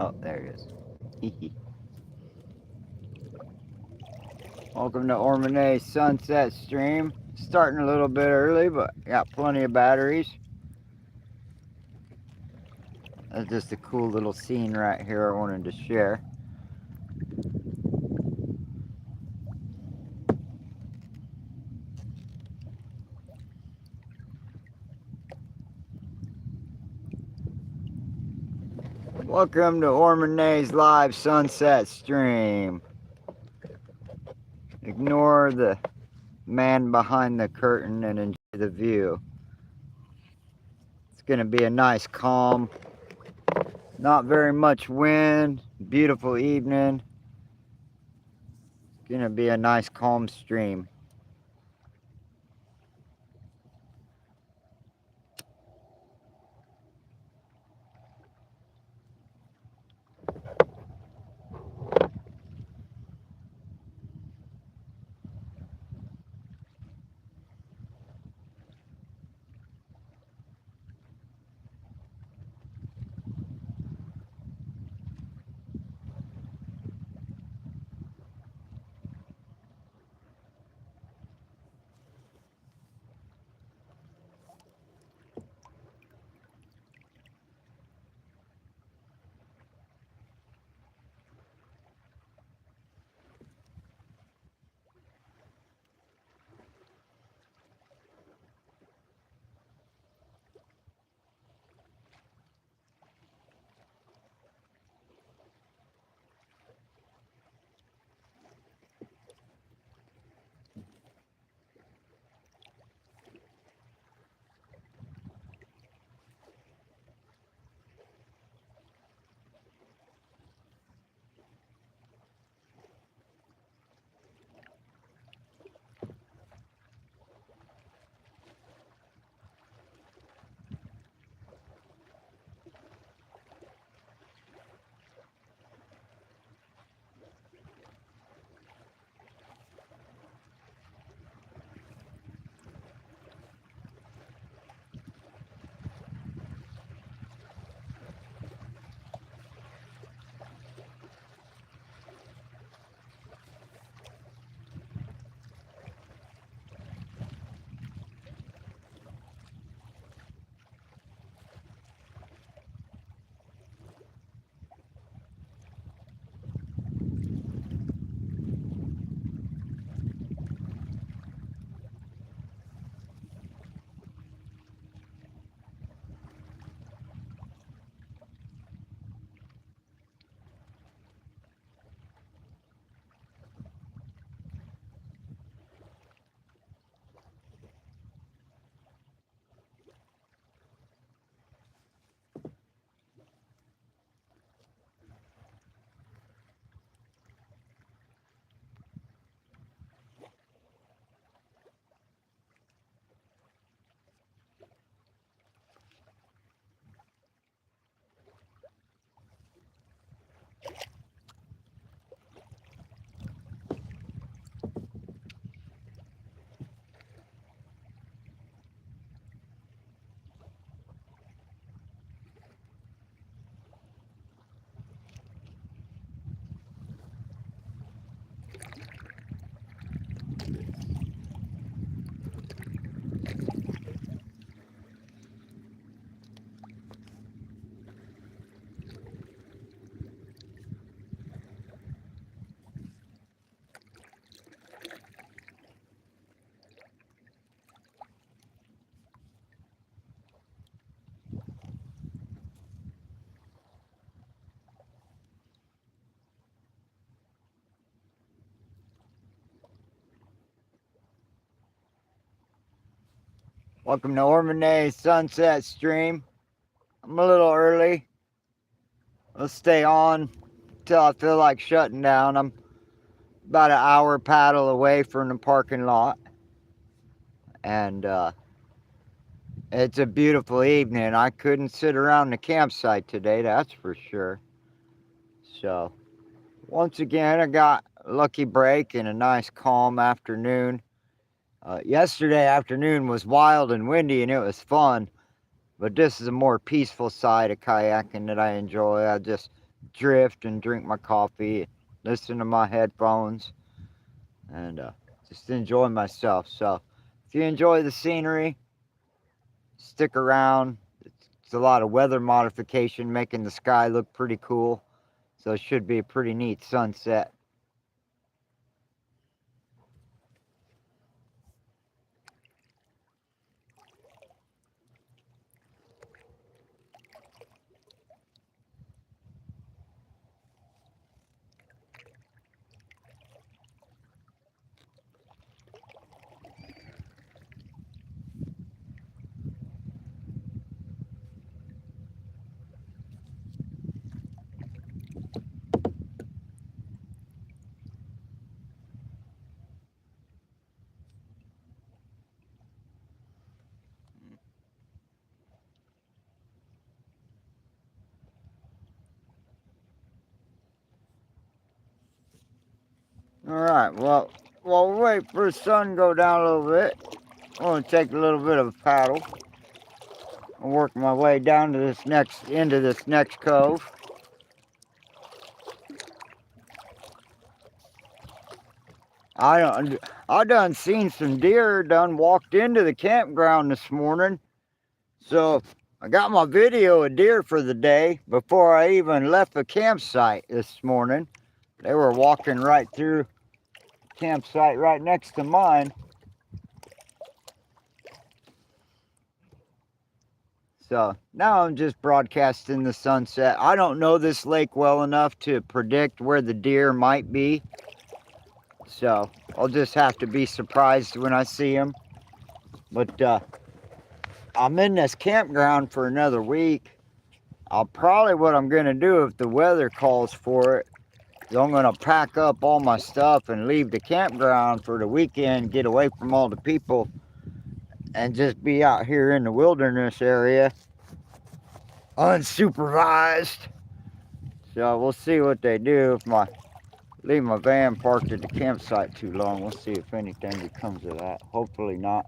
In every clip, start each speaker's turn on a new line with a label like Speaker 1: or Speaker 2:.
Speaker 1: Oh, there it is. Welcome to Ormanay Sunset Stream. Starting a little bit early, but got plenty of batteries. That's just a cool little scene right here I wanted to share. Welcome to Ormanay's live sunset stream. Ignore the man behind the curtain and enjoy the view. It's going to be a nice, calm, not very much wind, beautiful evening. It's going to be a nice, calm stream. Welcome to Ormanay's sunset stream. I'm a little early. Let's stay on till I feel like shutting down. I'm about an hour paddle away from the parking lot. And it's a beautiful evening. I couldn't sit around the campsite today, that's for sure. So, once again, I got a lucky break and a nice calm afternoon. Yesterday afternoon was wild and windy and it was fun, but this is a more peaceful side of kayaking that I enjoy. I just drift and drink my coffee, listen to my headphones, and just enjoy myself. So if you enjoy the scenery, stick around. It's a lot of weather modification making the sky look pretty cool. So it should be a pretty neat sunset. Alright, well, while we wait for the sun to go down a little bit, I'm going to take a little bit of a paddle and work my way down to into this next cove. I done seen some deer done walked into the campground this morning. So I got my video of deer for the day before I even left the campsite this morning. They were walking right through the campsite right next to mine. So now I'm just broadcasting the sunset. I don't know this lake well enough to predict where the deer might be. So I'll just have to be surprised when I see them. But I'm in this campground for another week. What I'm going to do if the weather calls for it, is I'm going to pack up all my stuff and leave the campground for the weekend, get away from all the people, and just be out here in the wilderness area, unsupervised. So we'll see what they do if I leave my van parked at the campsite too long. We'll see if anything becomes of that. Hopefully not.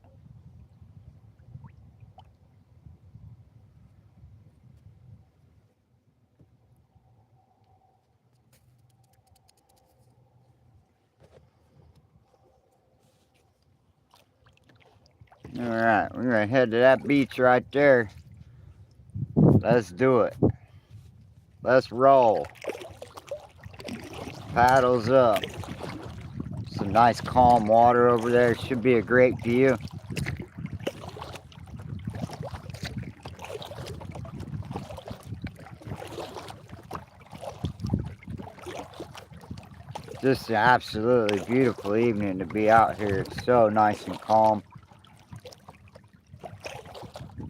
Speaker 1: Alright, we're gonna head to that beach right there. Let's do it. Let's roll. Paddles up. Some nice calm water over there. Should be a great view. Just an absolutely beautiful evening to be out here. It's so nice and calm.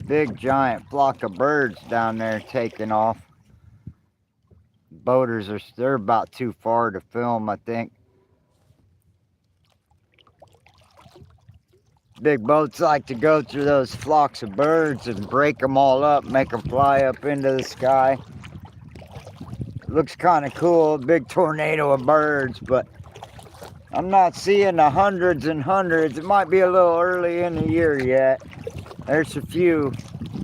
Speaker 1: Big giant flock of birds down there taking off. Boaters they're about too far to film, I think. Big boats like to go through those flocks of birds and break them all up, make them fly up into the sky. Looks kind of cool, big tornado of birds, but I'm not seeing the hundreds and hundreds. It might be a little early in the year yet. There's a few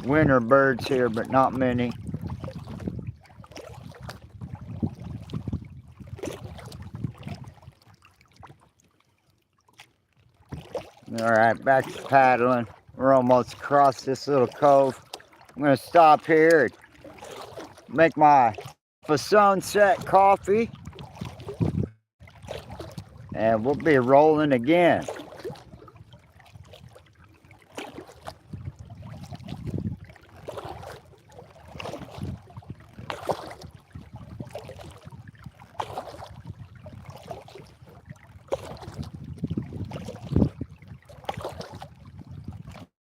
Speaker 1: winter birds here, but not many. Alright, back to paddling. We're almost across this little cove. I'm going to stop here and make my sunset coffee. And we'll be rolling again.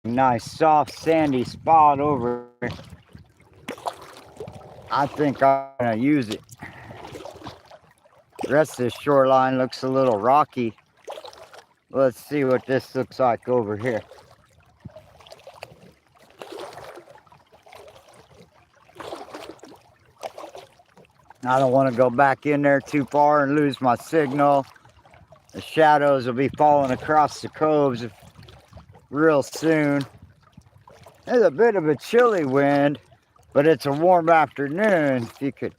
Speaker 1: Nice soft sandy spot over here. I think I'm gonna use it. The rest of the shoreline looks a little rocky. Let's see what this looks like over here. I don't want to go back in there too far and lose my signal. The shadows will be falling across the coves real soon. There's a bit of a chilly wind, but it's a warm afternoon. If you could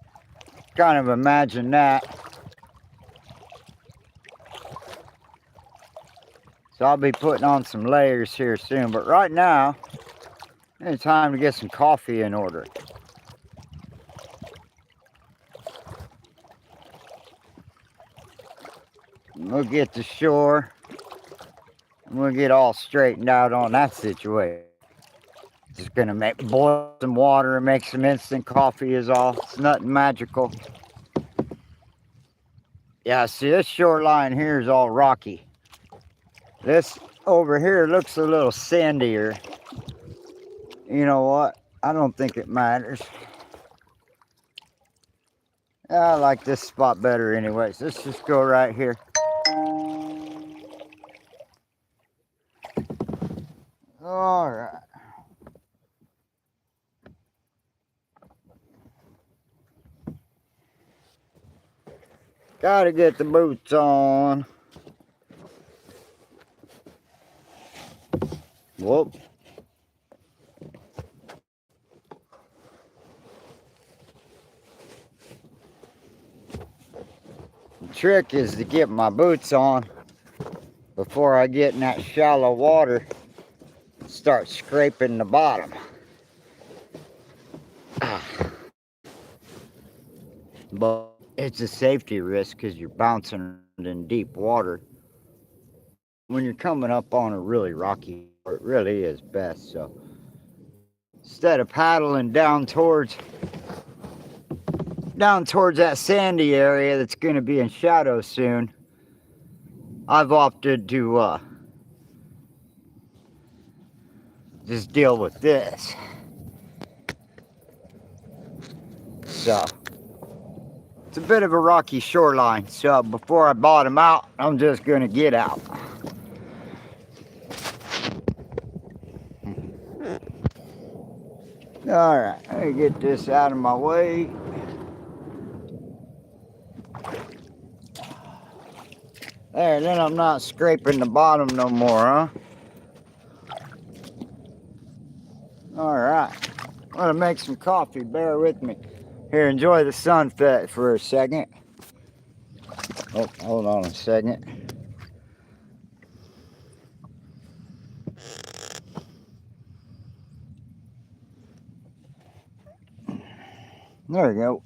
Speaker 1: kind of imagine that. So I'll be putting on some layers here soon. But right now, it's time to get some coffee in order. We'll get to shore. And we'll get all straightened out on that situation. Just gonna boil some water and make some instant coffee is all. It's nothing magical. Yeah, see, this shoreline here is all rocky. This over here looks a little sandier. You know what? I don't think it matters. I like this spot better anyways. Let's just go right here. All right. Gotta get the boots on. Whoop. The trick is to get my boots on before I get in that shallow water and start scraping the bottom. But it's a safety risk because you're bouncing in deep water. When you're coming up on a really rocky, it really is best. So instead of paddling down towards that sandy area that's going to be in shadow soon, I've opted to just deal with this. So it's a bit of a rocky shoreline, so before I bottom out, I'm just going to get out. Alright, let me get this out of my way. There, then I'm not scraping the bottom no more, huh? Alright, I'm gonna make some coffee, bear with me. Here, enjoy the sunset for a second. Oh, hold on a second. There we go.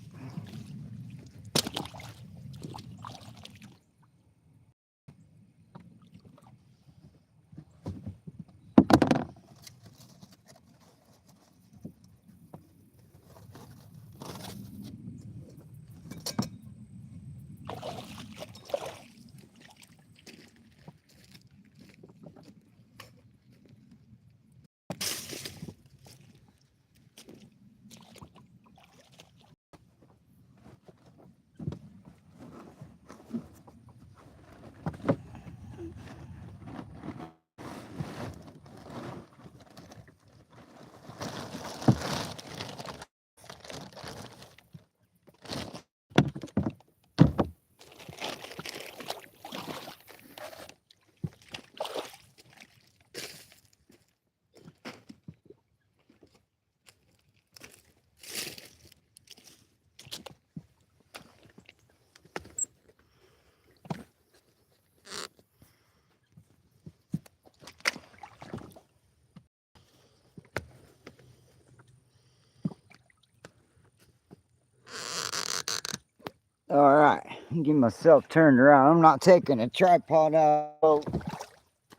Speaker 1: Alright, get myself turned around. I'm not taking a tripod out of the boat,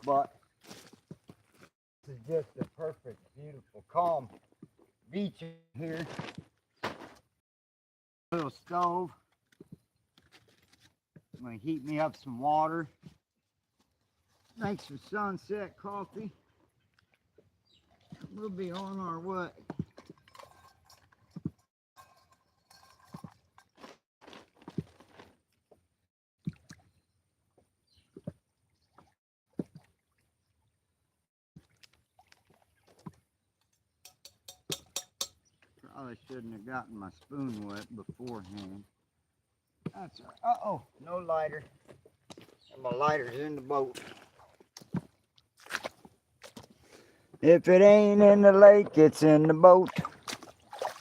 Speaker 1: but this is just a perfect, beautiful, calm beach here. Little stove. I'm gonna heat me up some water. Make some sunset coffee. We'll be on our way. Probably shouldn't have gotten my spoon wet beforehand. That's all right. Uh-oh, no lighter. And my lighter's in the boat. If it ain't in the lake, it's in the boat.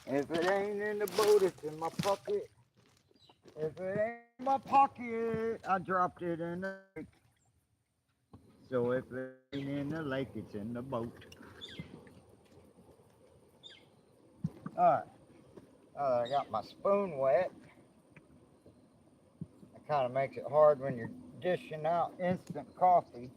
Speaker 1: If it ain't in the boat, it's in my pocket. If it ain't in my pocket, I dropped it in the lake. So if it ain't in the lake, it's in the boat. Alright, I got my spoon wet. It kind of makes it hard when you're dishing out instant coffee.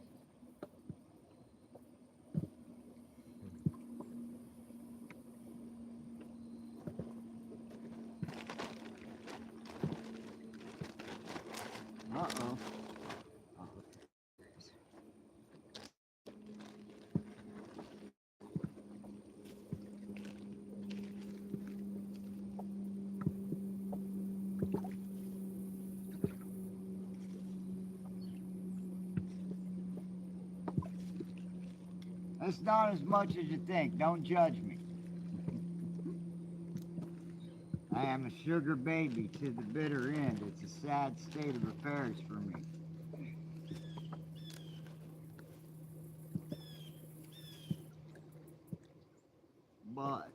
Speaker 1: Uh-oh. It's not as much as you think. Don't judge me. I am a sugar baby to the bitter end. It's a sad state of affairs for me. But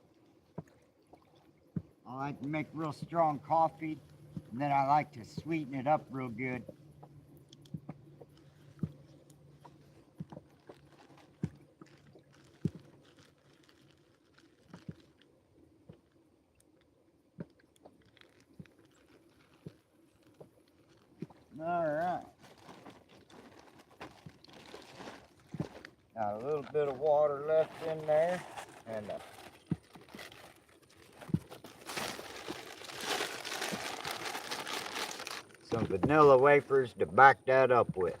Speaker 1: I like to make real strong coffee, and then I like to sweeten it up real good. All right. Got a little bit of water left in there, and some vanilla wafers to back that up with.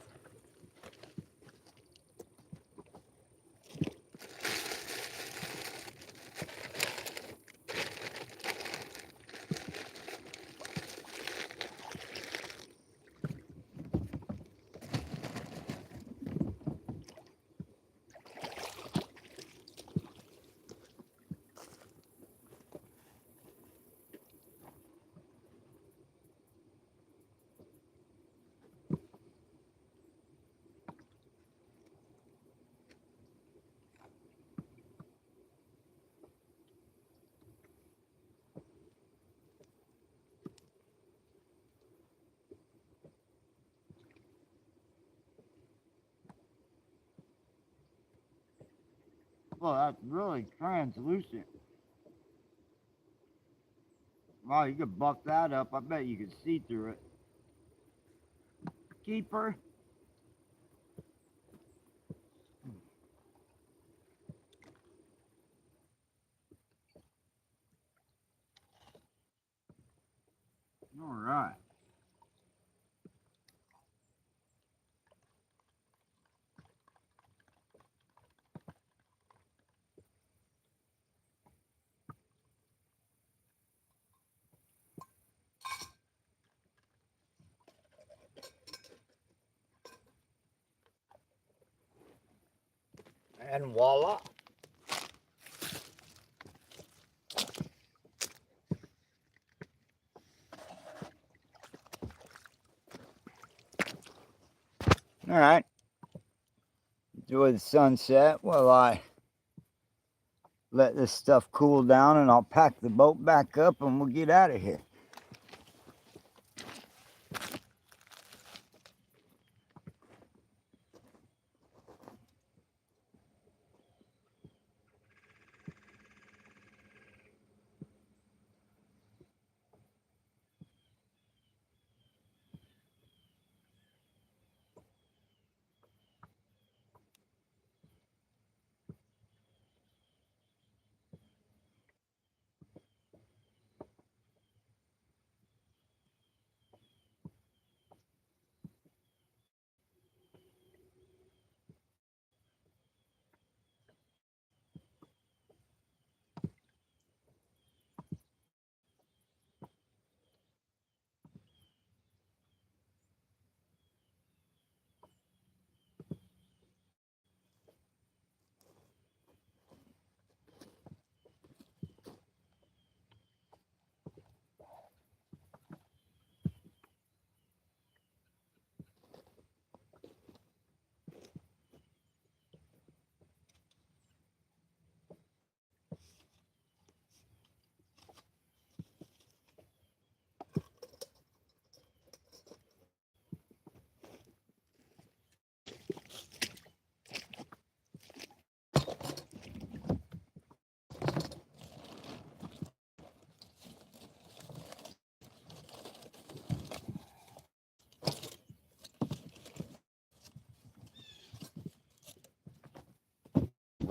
Speaker 1: Well, that's really translucent. Wow, you could buff that up. I bet you could see through it. Keeper. All right. And voila. All right. Enjoy the sunset while I let this stuff cool down, and I'll pack the boat back up and we'll get out of here.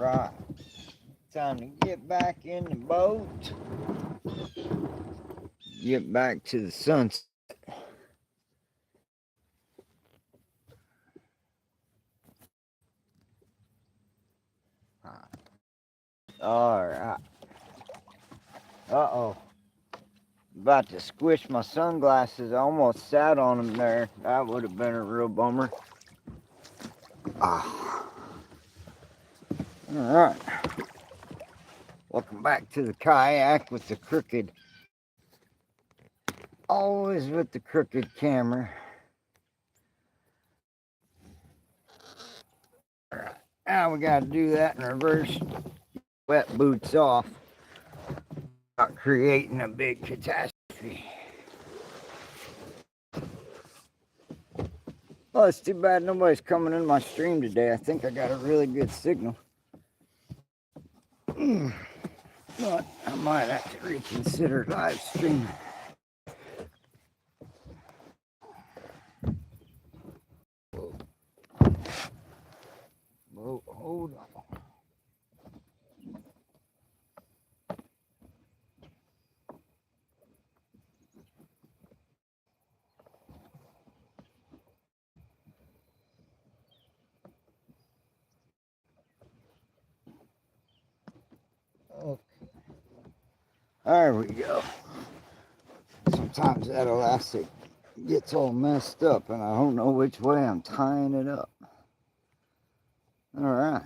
Speaker 1: Alright, time to get back in the boat. Get back to the sunset. Alright. Uh-oh. About to squish my sunglasses. I almost sat on them there. That would have been a real bummer. Ah. Alright. Welcome back to the kayak with the crooked. Always with the crooked camera. Alright. Now we gotta do that in reverse. Wet boots off. Not creating a big catastrophe. Well, it's too bad nobody's coming in my stream today. I think I got a really good signal. But I might have to reconsider live streaming. Whoa, hold on. Okay. There we go. Sometimes that elastic gets all messed up and I don't know which way I'm tying it up. Alright.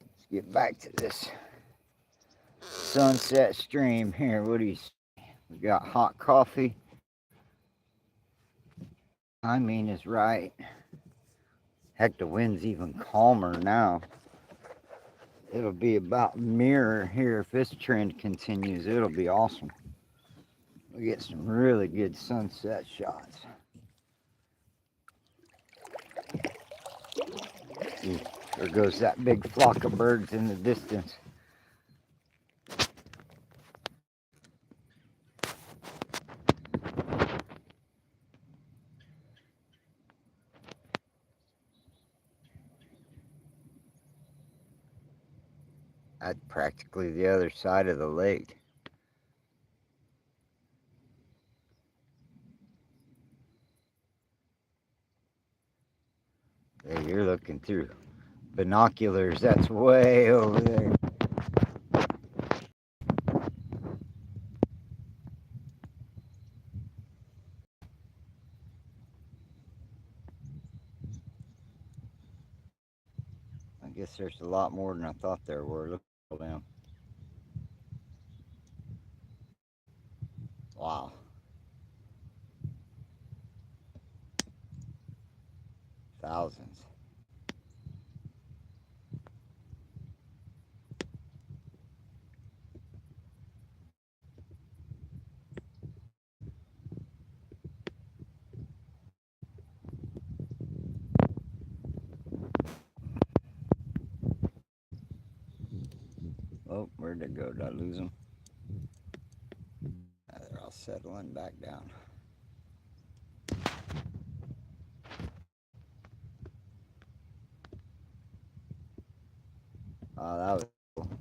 Speaker 1: Let's get back to this sunset stream here. What do you see? We got hot coffee. Timing is right. Heck, the wind's even calmer now. It'll be about mirror here if this trend continues. It'll be awesome. We get some really good sunset shots. Ooh, there goes that big flock of birds in the distance. That's practically the other side of the lake. Hey, you're looking through binoculars. That's way over there. I guess there's a lot more than I thought there were. Look at them. Wow. Thousands. Oh, where'd they go? Did I lose them? They're all settling back down. Oh, that was cool.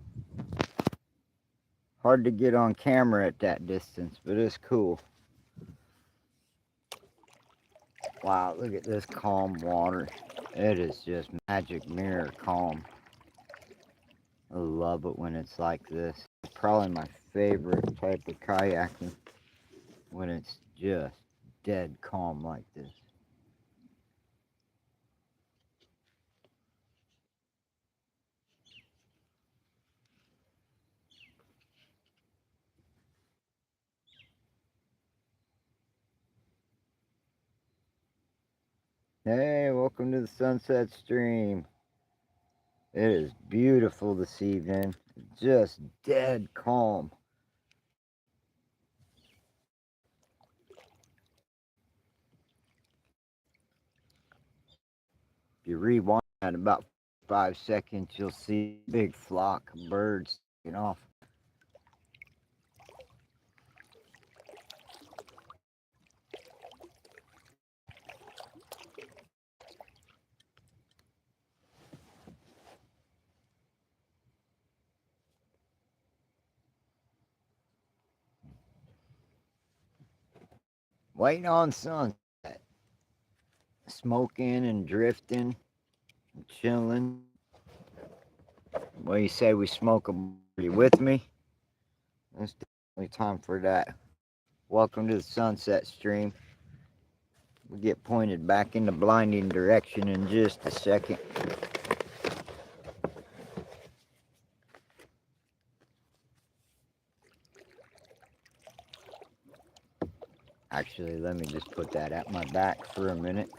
Speaker 1: Hard to get on camera at that distance, but it's cool. Wow, look at this calm water. It is just magic mirror calm. I love it when it's like this. It's probably my favorite type of kayaking, when it's just dead calm like this. Hey, welcome to the sunset stream. It is beautiful this evening. Just dead calm. If you rewind at about 5 seconds, you'll see a big flock of birds taking off. waiting on sunset, smoking and drifting, and chilling. Well, you say we smoke a blunt? You with me? It's definitely time for that. Welcome to the sunset stream. We get pointed back in the blinding direction in just a second. Actually, let me just put that at my back for a minute.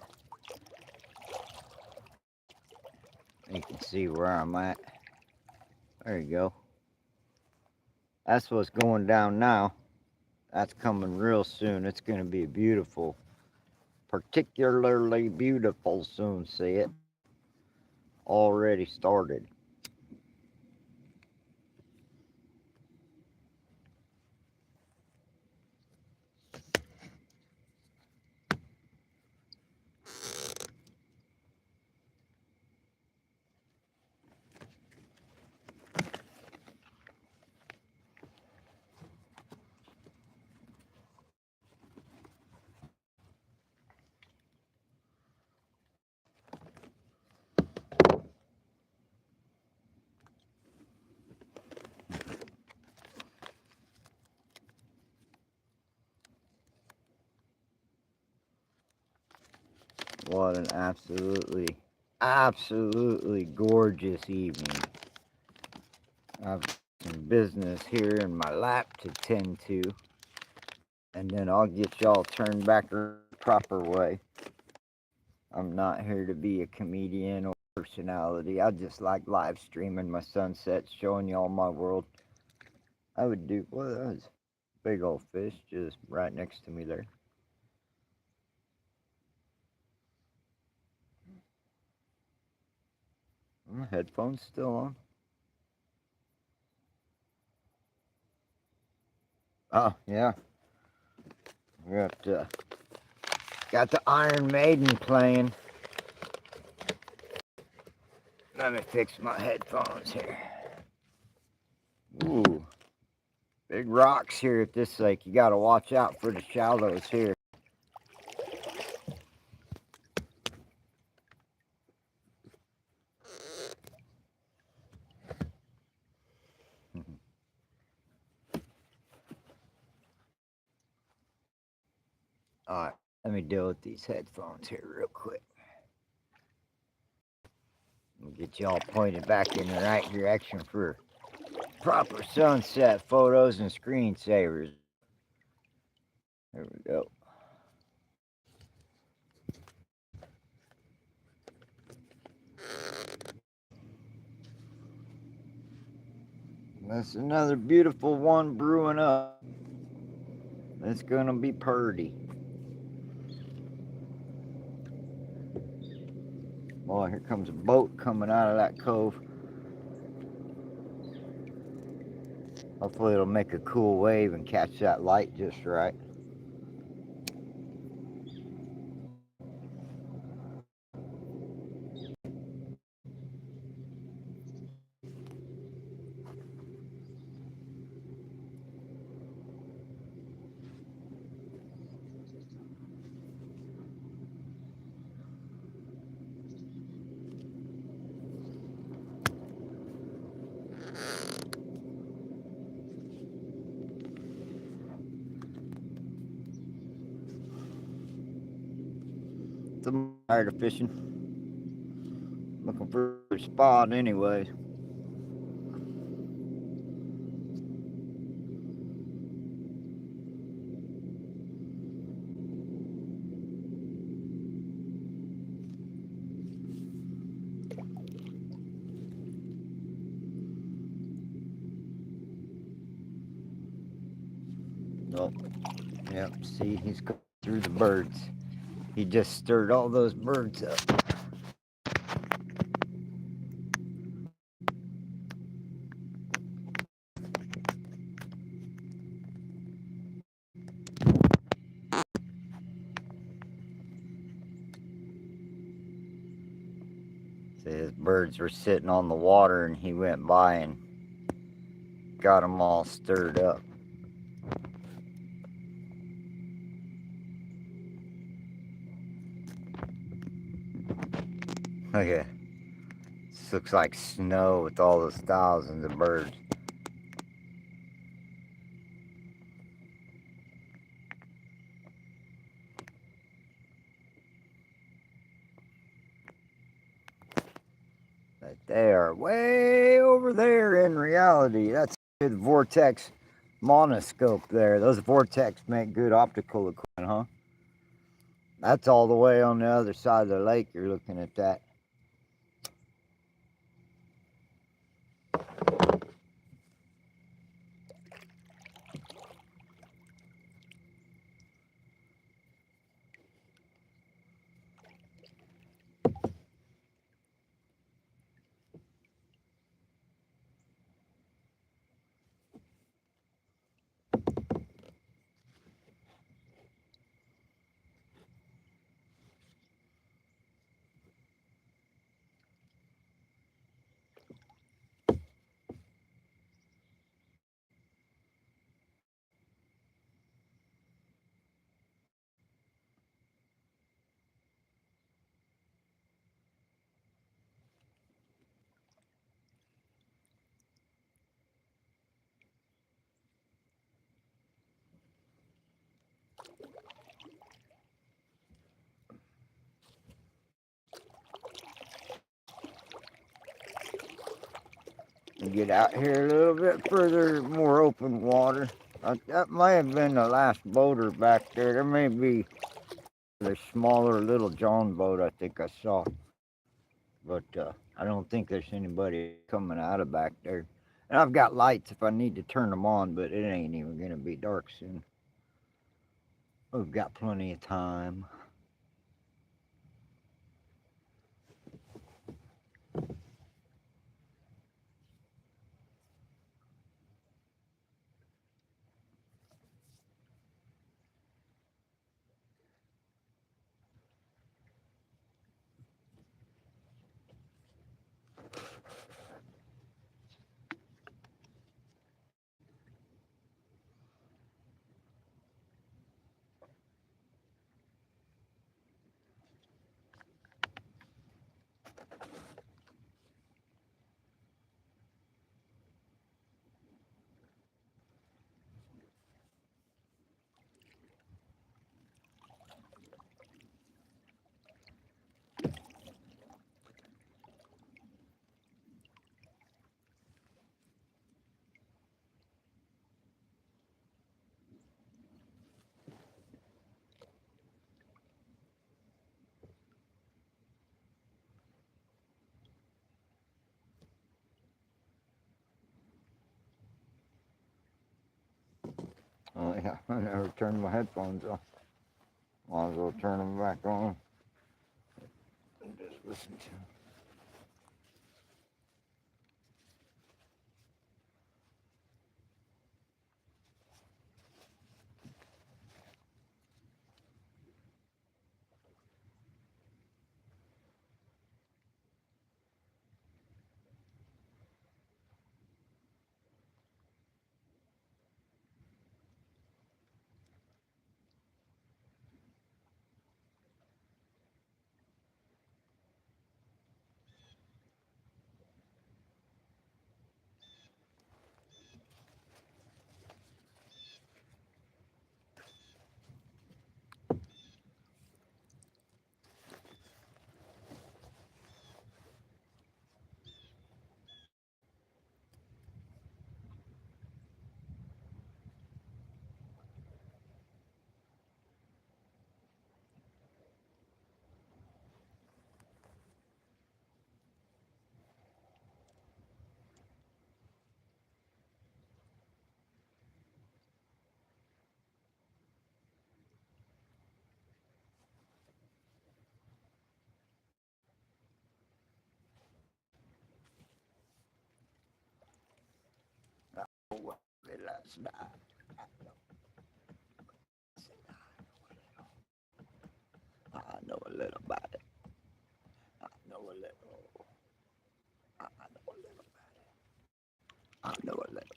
Speaker 1: You can see where I'm at. There you go. That's what's going down now. That's coming real soon. It's going to be beautiful. Particularly beautiful soon, see it? Already started. What an absolutely gorgeous evening. I've got some business here in my lap to tend to, and then I'll get y'all turned back the proper way. I'm not here to be a comedian or personality. I just like live streaming my sunsets, showing y'all my world. I would do, well, that was a big old fish just right next to me there. My headphones still on? Oh, yeah. Got the Iron Maiden playing. Let me fix my headphones here. Ooh. Big rocks here at this lake. You gotta watch out for the shallows here. Alright, let me deal with these headphones here real quick. Get y'all pointed back in the right direction for proper sunset photos and screensavers. There we go. That's another beautiful one brewing up. It's gonna be purty. Boy, here comes a boat coming out of that cove. Hopefully it'll make a cool wave and catch that light just right. I'm tired of fishing. Looking for a spot anyway. Oh, yep, see, he's going through the birds. He just stirred all those birds up. See, his birds were sitting on the water and he went by and got them all stirred up. Look at this, looks like snow with all those thousands of birds. But they are way over there in reality. That's the vortex monoscope there. Those vortex make good optical equipment, huh? That's all the way on the other side of the lake. You're looking at that. And get out here a little bit further, more open water. That might have been the last boater back there. There may be the smaller little John boat I think I saw. But I don't think there's anybody coming out of back there. And I've got lights if I need to turn them on, but it ain't even going to be dark soon. We've got plenty of time. Oh, yeah, I never turned my headphones off. Might as well turn them back on and just listen to them. Oh, well, last night. I know a little about it. I know a little. I know a little. I know a little.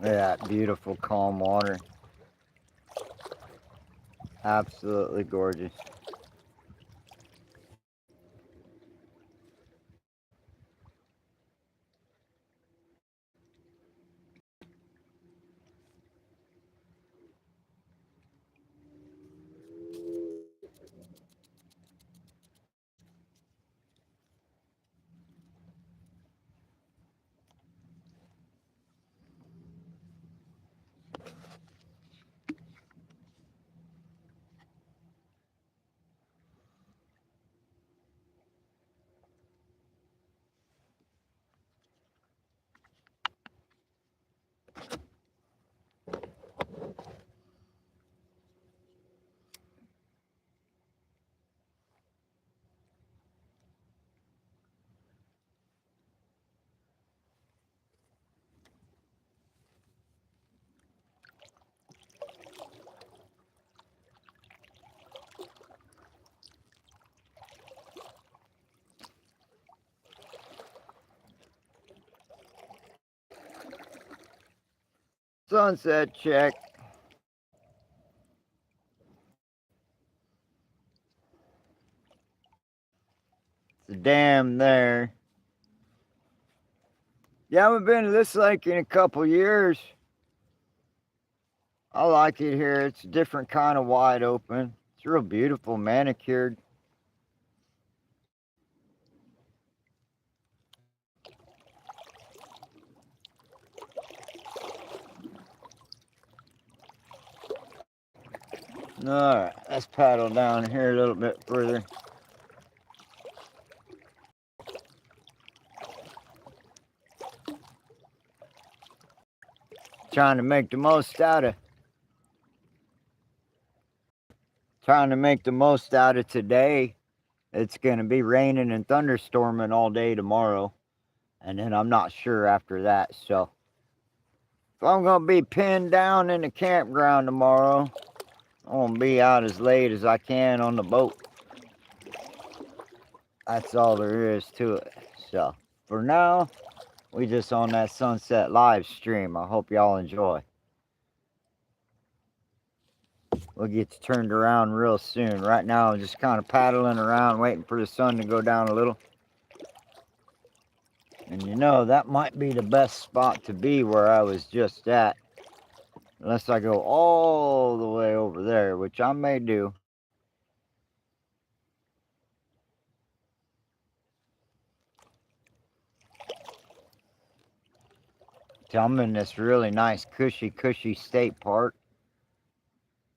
Speaker 1: That beautiful calm water. Absolutely gorgeous. Sunset check. It's a dam there. Yeah, I haven't been to this lake in a couple years. I like it here. It's a different kind of wide open. It's real beautiful, manicured. Alright, let's paddle down here a little bit further. Trying to make the most out of today. It's gonna be raining and thunderstorming all day tomorrow. And then I'm not sure after that. So if I'm gonna be pinned down in the campground tomorrow, I'm gonna be out as late as I can on the boat. That's all there is to it. So for now, we just on that sunset live stream. I hope y'all enjoy. We'll get turned around real soon. Right now, I'm just kind of paddling around, waiting for the sun to go down a little. And you know, that might be the best spot to be where I was just at. Unless I go all the way over there, which I may do. I'm in this really nice, cushy state park.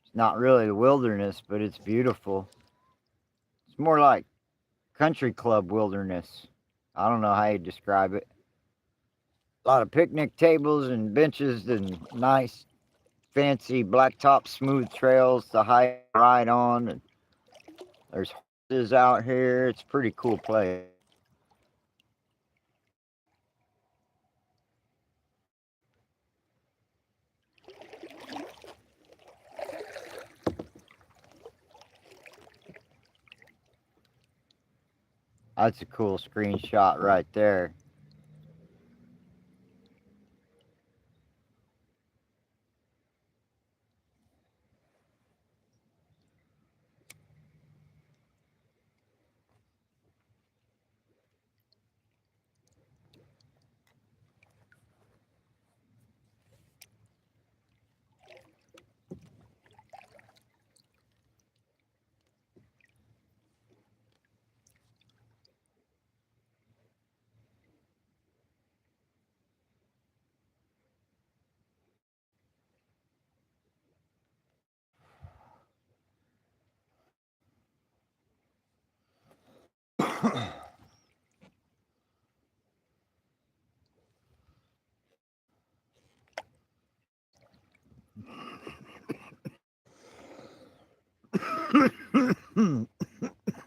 Speaker 1: It's not really the wilderness, but it's beautiful. It's more like country club wilderness. I don't know how you describe it. A lot of picnic tables and benches and nice, fancy blacktop smooth trails to hike and ride on. And there's horses out here. It's a pretty cool place. That's a cool screenshot right there.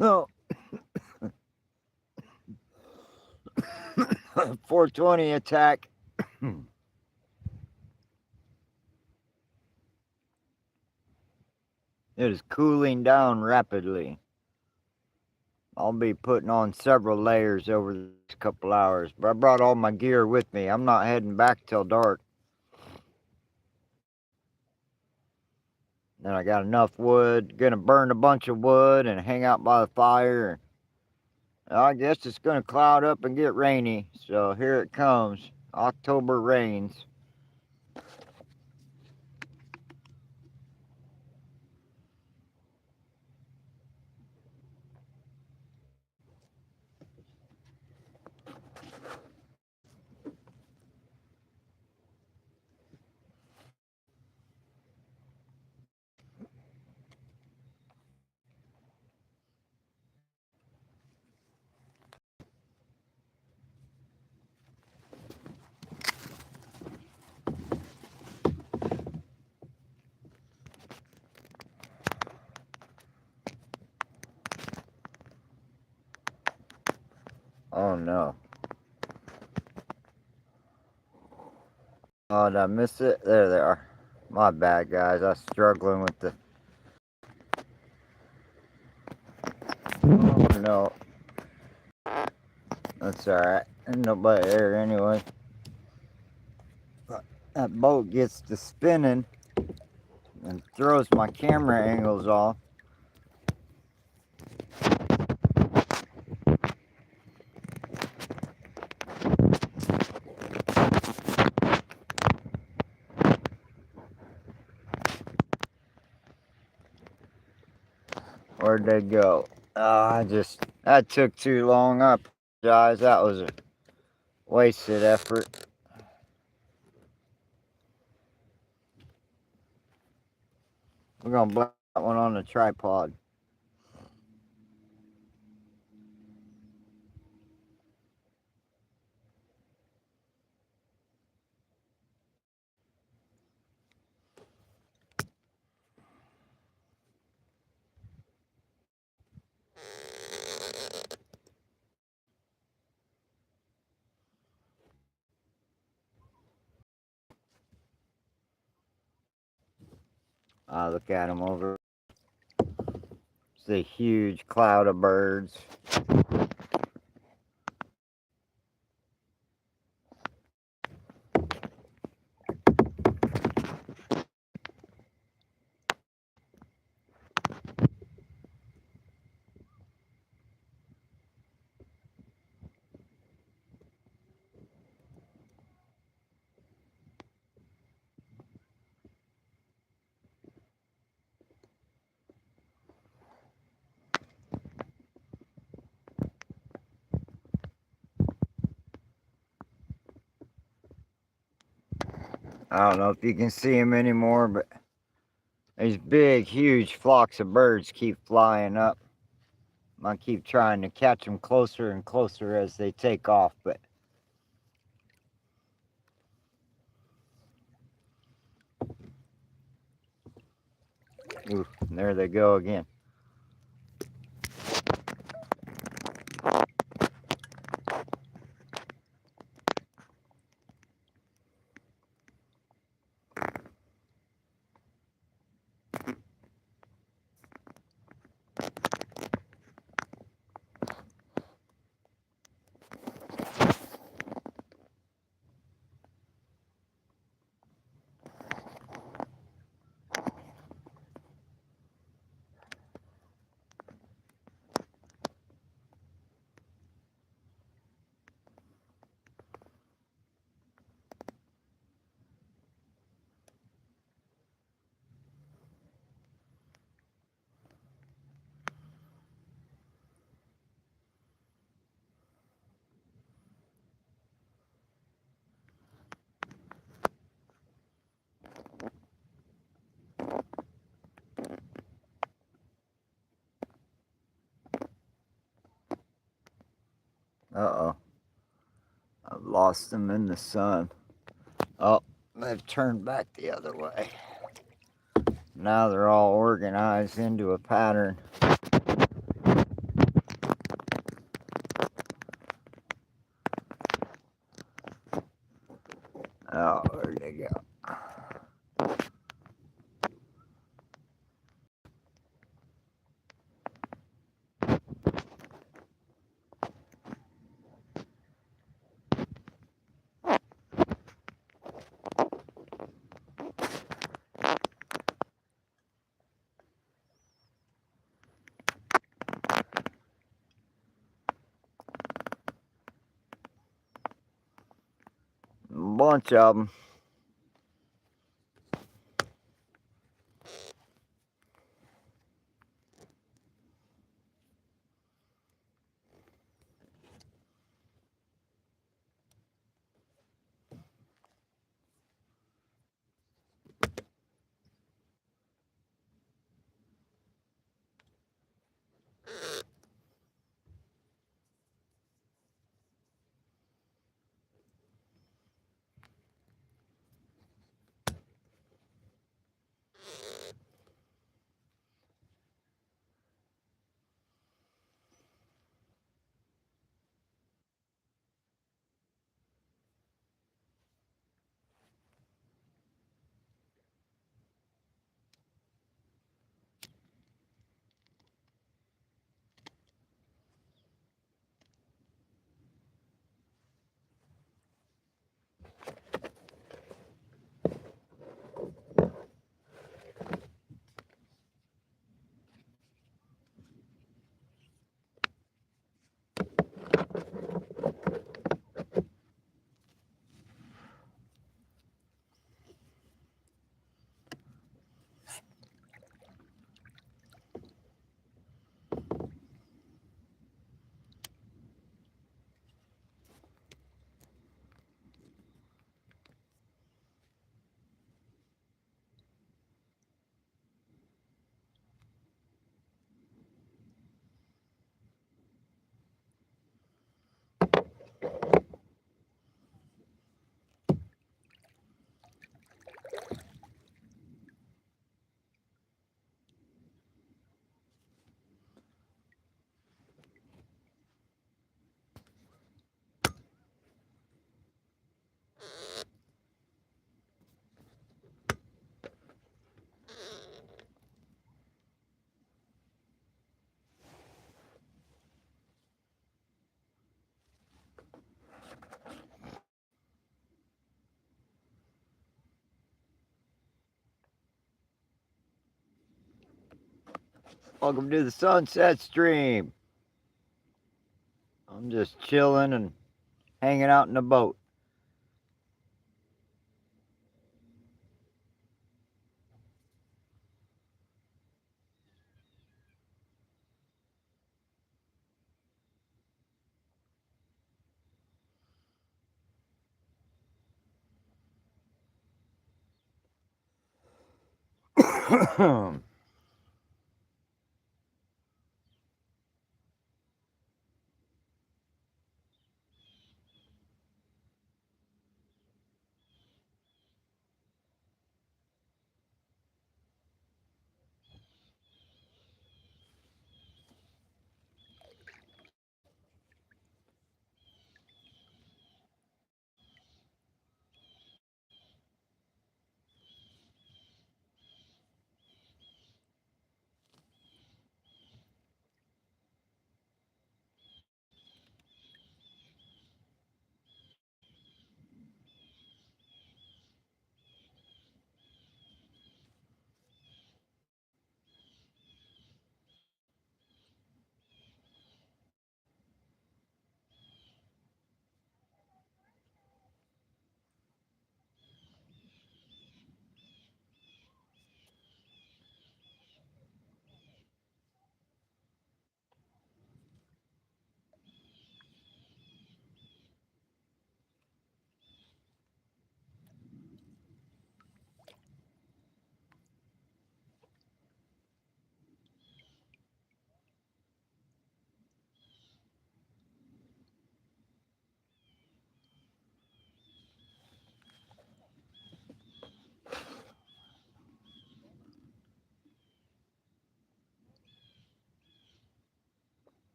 Speaker 1: Oh, 420 attack. It is cooling down rapidly. I'll be putting on several layers over the next couple hours, but I brought all my gear with me. I'm not heading back till dark. Then I got enough wood. Gonna burn a bunch of wood and hang out by the fire. I guess it's gonna cloud up and get rainy. So here it comes. October rains. Oh no. Oh, did I miss it? There they are. My bad, guys. I was struggling with the. Oh no. That's alright. Ain't nobody there anyway. But that boat gets to spinning and throws my camera angles off. Where'd they go? That took too long. I apologize. That was a wasted effort. We're gonna blame that one on the tripod. Look at them over. It's a huge cloud of birds. I don't know if you can see them anymore, but these big, huge flocks of birds keep flying up. I keep trying to catch them closer and closer as they take off, but ooh, there they go again. Uh-oh. I've lost them in the sun. Oh, they've turned back the other way. Now they're all organized into a pattern. Oh, where'd they go? bunch of them. Welcome to the sunset stream. I'm just chilling and hanging out in the boat.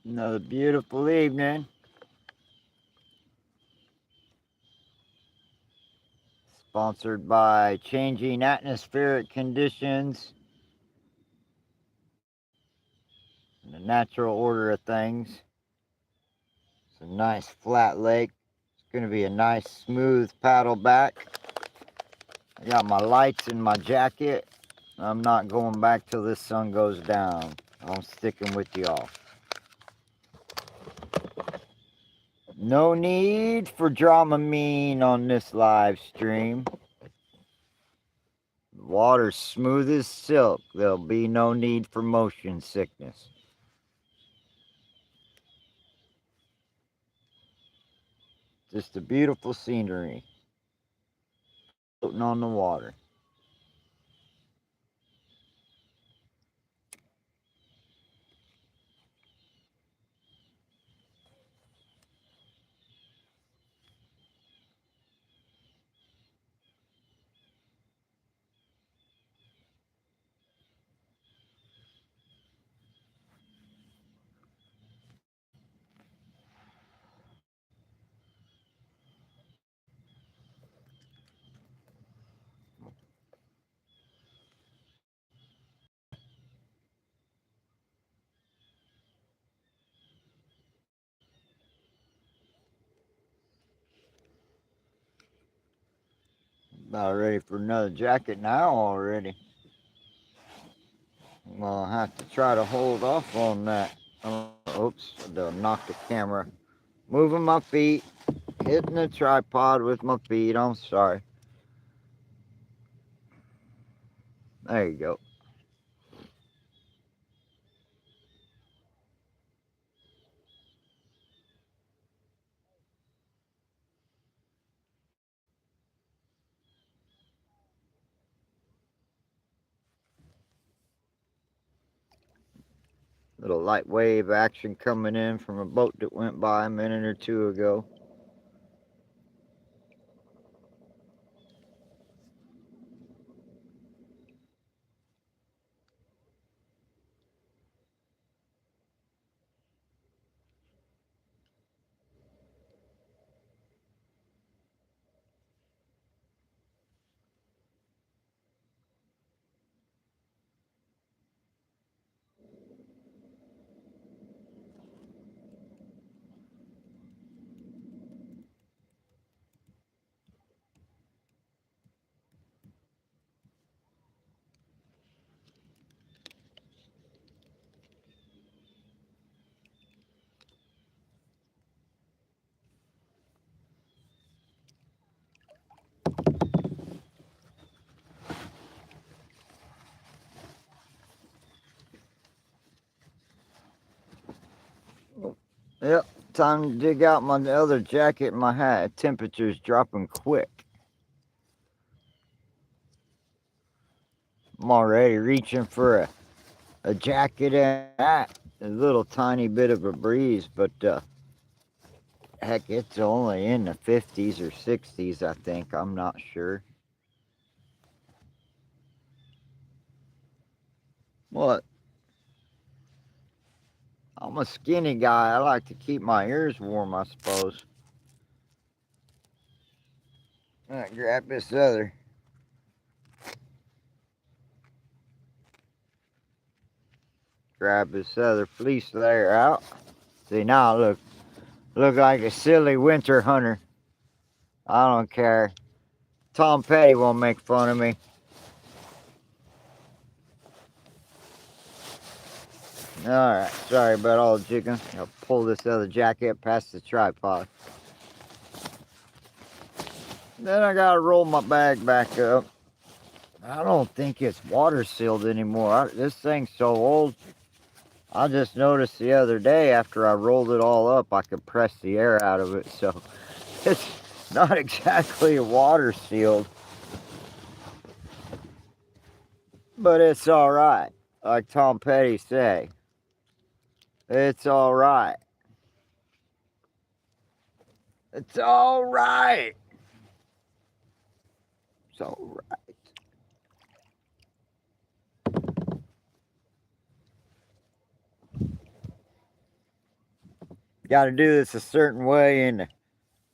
Speaker 1: Another beautiful evening. Sponsored by changing atmospheric conditions and the natural order of things. It's a nice flat lake. It's going to be a nice smooth paddle back. I got my lights in my jacket. I'm not going back till this sun goes down. I'm sticking with y'all. No need for Dramamine on this live stream. Water's smooth as silk. There'll be no need for motion sickness. Just a beautiful scenery floating on the water. About ready for another jacket now already. Well, I'll have to try to hold off on that. Oops, I knocked the camera. Moving my feet, hitting the tripod with my feet. I'm sorry. There you go. Little light wave action coming in from a boat that went by a minute or two ago. Yep, time to dig out my other jacket and my hat. Temperature's dropping quick. I'm already reaching for a jacket and hat. A little tiny bit of a breeze, but heck, it's only in the 50s or 60s, I think. I'm not sure. What? I'm a skinny guy. I like to keep my ears warm, I suppose. Grab this other. Grab this other fleece layer out. See, now look like a silly winter hunter. I don't care. Tom Petty won't make fun of me. Alright, sorry about all the jigging. I'll pull this other jacket past the tripod. Then I gotta roll my bag back up. I don't think it's water sealed anymore. This thing's so old. I just noticed the other day after I rolled it all up, I could press the air out of it. So it's not exactly water sealed. But it's alright. Like Tom Petty say. It's alright. It's alright. It's alright. Got to do this a certain way in the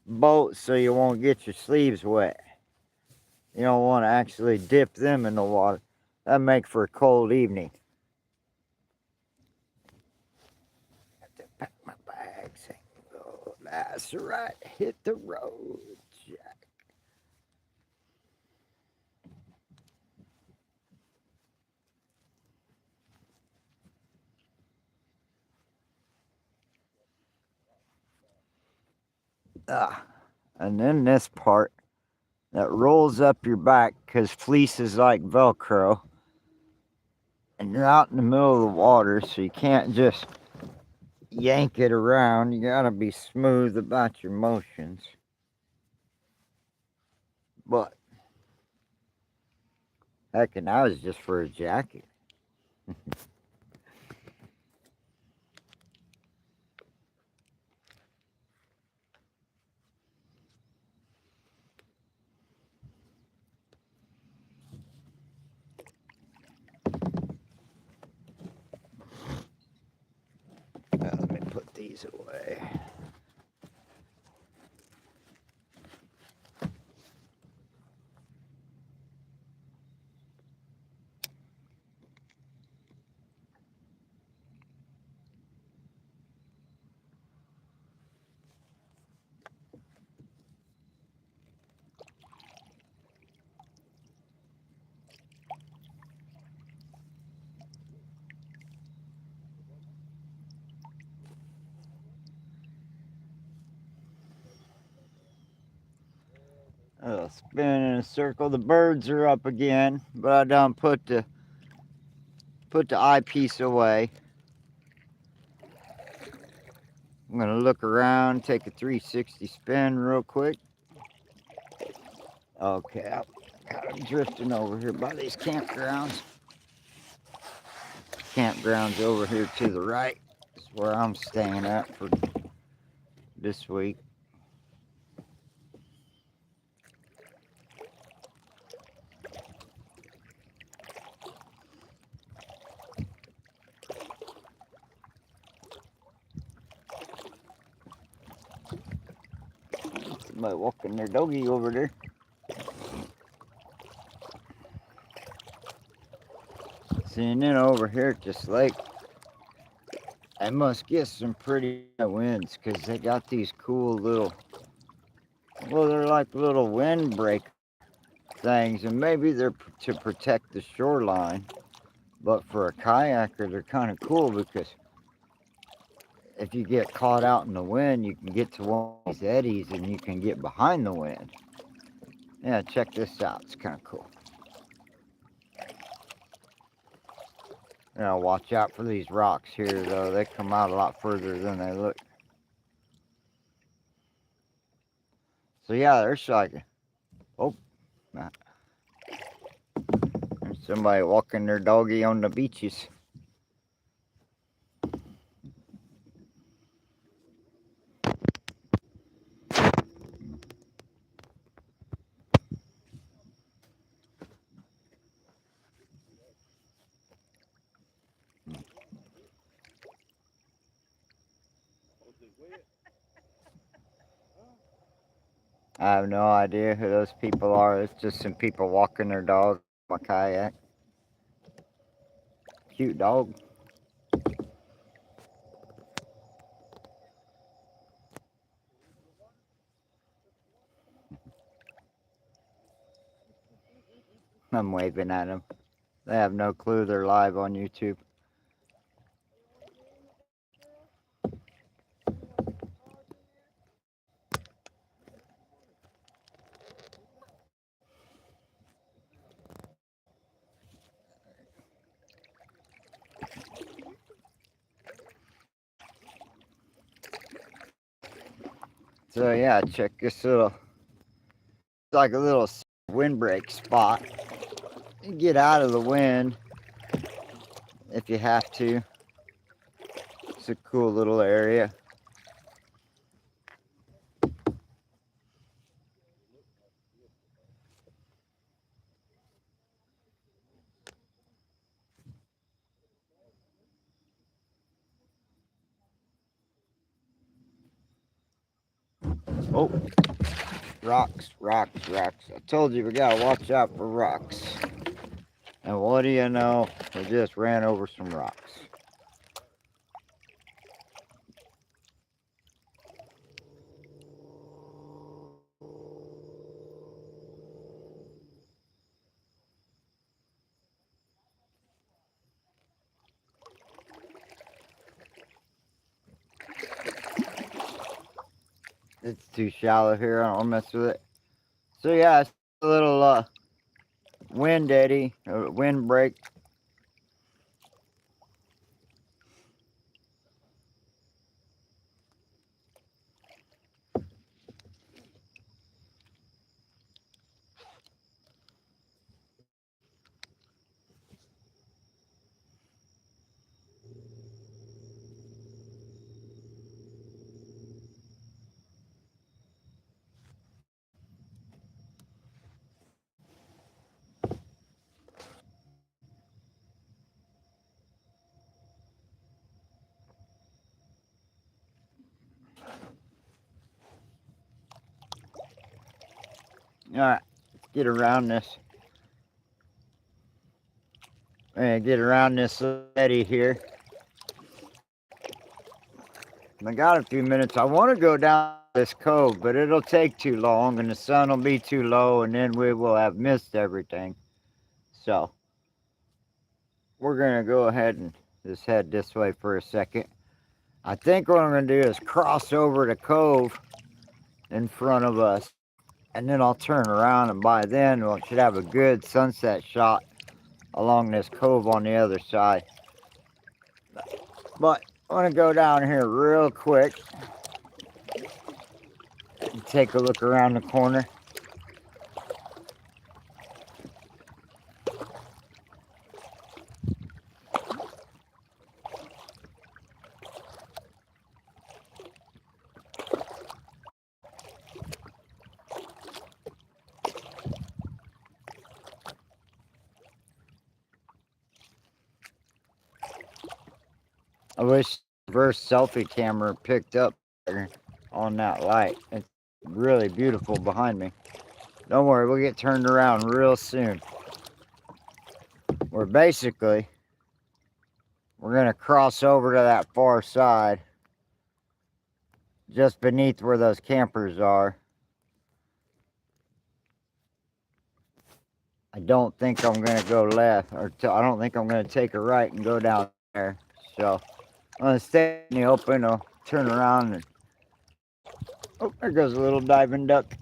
Speaker 1: boat so you won't get your sleeves wet. You don't want to actually dip them in the water. That'd make for a cold evening. Have to pack my bags. Oh, that's right. Hit the road, Jack. Ah, and then this part that rolls up your back because fleece is like Velcro. And you're out in the middle of the water, so you can't just yank it around. You gotta be smooth about your motions. But heck, and that was just for a jacket. Let me put these away. Spin in a circle. The birds are up again, but I done put the eyepiece away. I'm gonna look around, take a 360 spin real quick. Okay, I'm drifting over here by these campgrounds. Campgrounds over here to the right is where I'm staying at for this week. Somebody walking their doggy over there. See, and then over here at this lake, I must get some pretty winds because they got these cool little, well, they're like little windbreak things, and maybe they're to protect the shoreline. But for a kayaker, they're kind of cool because if you get caught out in the wind, you can get to one of these eddies and you can get behind the wind. Yeah, check this out. It's kind of cool. Now, watch out for these rocks here, though. They come out a lot further than they look. So, yeah, there's like, oh, there's somebody walking their doggy on the beaches. I have no idea who those people are. It's just some people walking their dog on a kayak. Cute dog. I'm waving at them. They have no clue they're live on YouTube. So yeah, check this little, it's like a little windbreak spot. You get out of the wind if you have to. It's a cool little area. Oh, rocks, rocks, rocks. I told you we gotta watch out for rocks. And what do you know? We just ran over some rocks. It's too shallow here. I don't mess with it. So yeah, it's a little wind eddy, wind break. All right, let's get around this. And get around this eddy here. I got a few minutes. I want to go down this cove, but it'll take too long and the sun will be too low and then we will have missed everything. So we're going to go ahead and just head this way for a second. I think what I'm going to do is cross over the cove in front of us and then I'll turn around, and by then we should have a good sunset shot along this cove on the other side. But I want to go down here real quick and take a look around the corner. I wish the reverse selfie camera picked up on that light. It's really beautiful behind me. Don't worry, we'll get turned around real soon. We're going to cross over to that far side, just beneath where those campers are. I don't think I'm going to go left, I don't think I'm going to take a right and go down there. So I'm going to stay in the open. I'll turn around and, oh, there goes a little diving duck.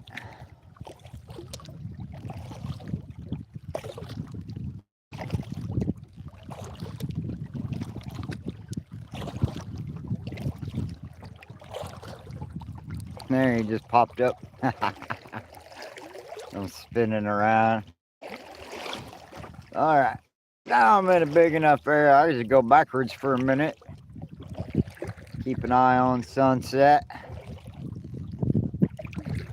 Speaker 1: There, he just popped up. I'm spinning around. Alright, now I'm in a big enough area. I just go backwards for a minute. Keep an eye on sunset.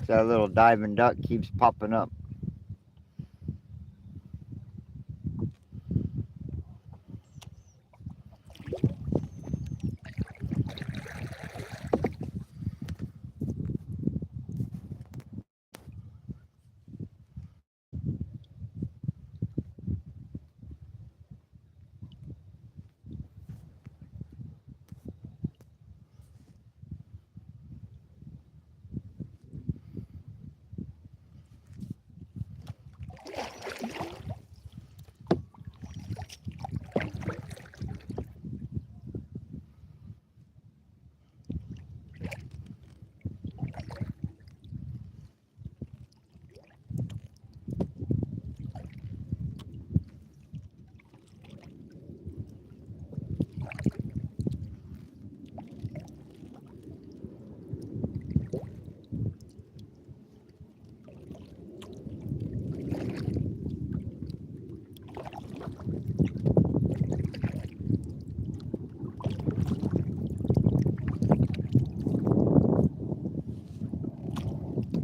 Speaker 1: That little diving duck keeps popping up.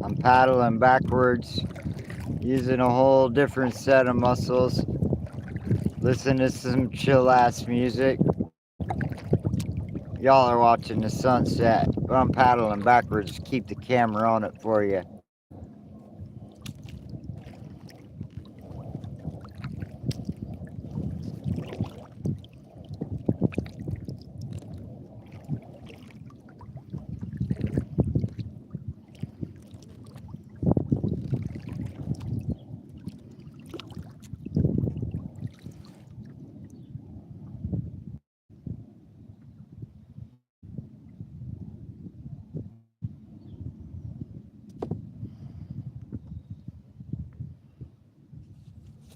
Speaker 1: I'm paddling backwards, using a whole different set of muscles. Listen to some chill ass music. y'all are watching the sunset, but I'm paddling backwards to keep the camera on it for you.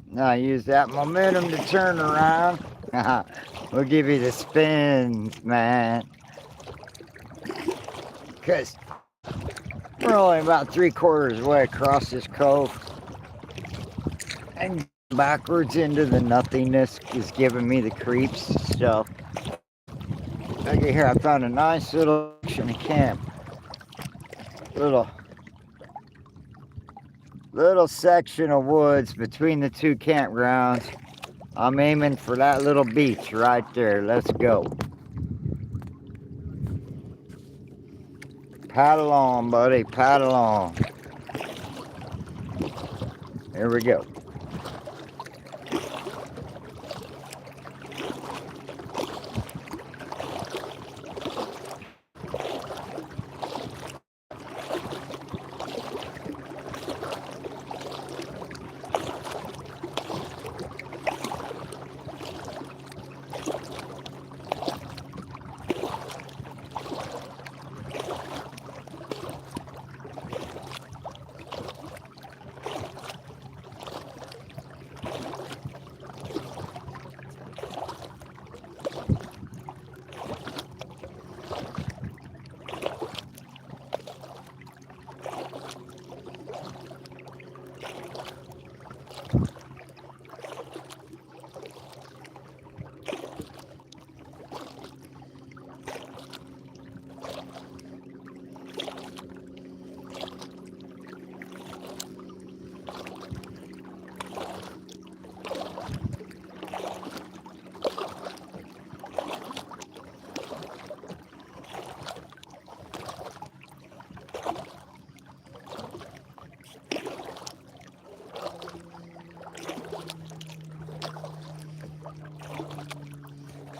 Speaker 1: Now use that momentum to turn around. We'll give you the spins, man. Because we're only about 3/4 way across this cove. And backwards into the nothingness is giving me the creeps. So, look at here, I found a nice little section of camp. Little section of woods between the two campgrounds. I'm aiming for that little beach right there. Let's go. Paddle on, buddy. Paddle on. Here we go.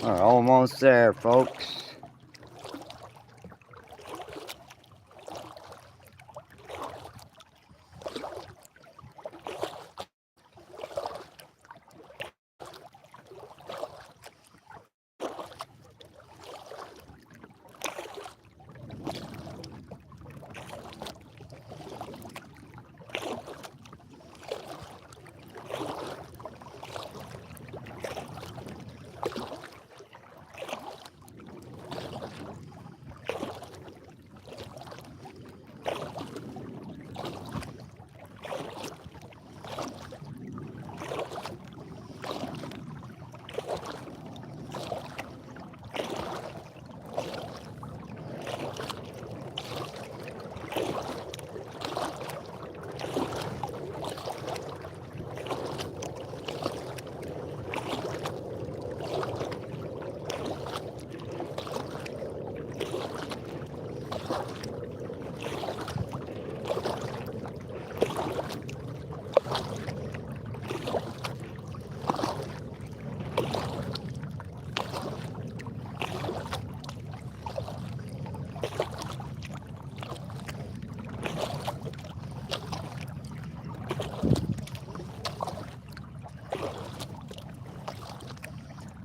Speaker 1: We're almost there, folks.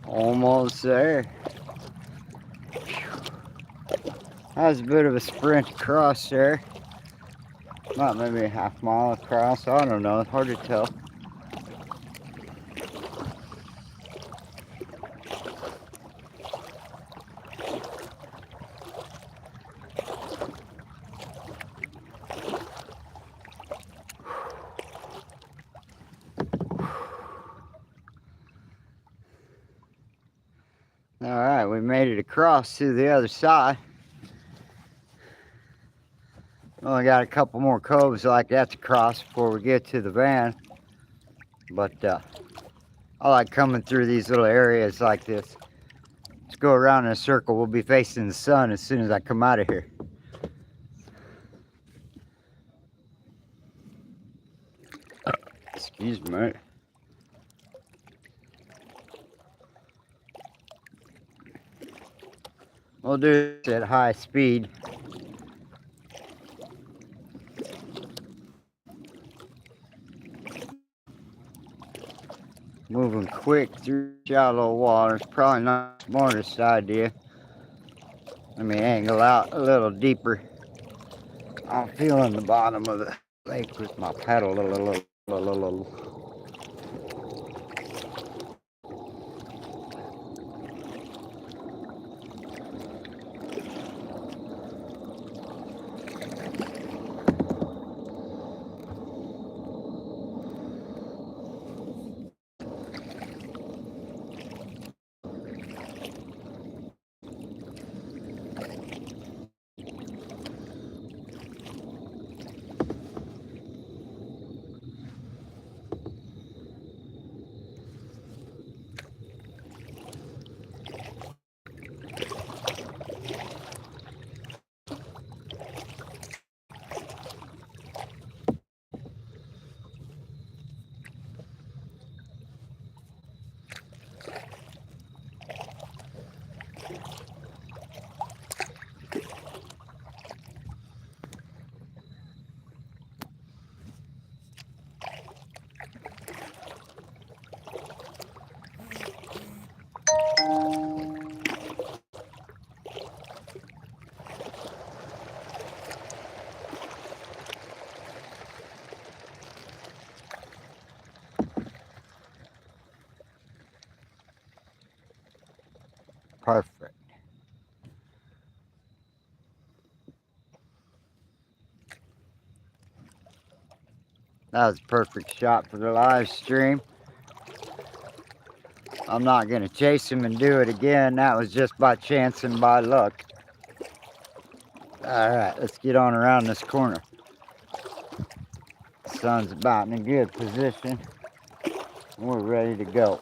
Speaker 1: Almost there. That was a bit of a sprint across there. Not maybe a half mile across. I don't know. It's hard to tell. Alright, we made it across to the other side. Only got a couple more coves like that to cross before we get to the van. But I like coming through these little areas like this. It's go around in a circle. We'll be facing the sun as soon as I come out of here. Excuse me. We'll do this at high speed. Moving quick through shallow water is probably not the smartest idea. Let me angle out a little deeper. I'm feeling the bottom of the lake with my paddle. Perfect. That was a perfect shot for the live stream. I'm not going to chase him and do it again. That was just by chance and by luck. Alright, let's get on around this corner. The sun's about in a good position. We're ready to go.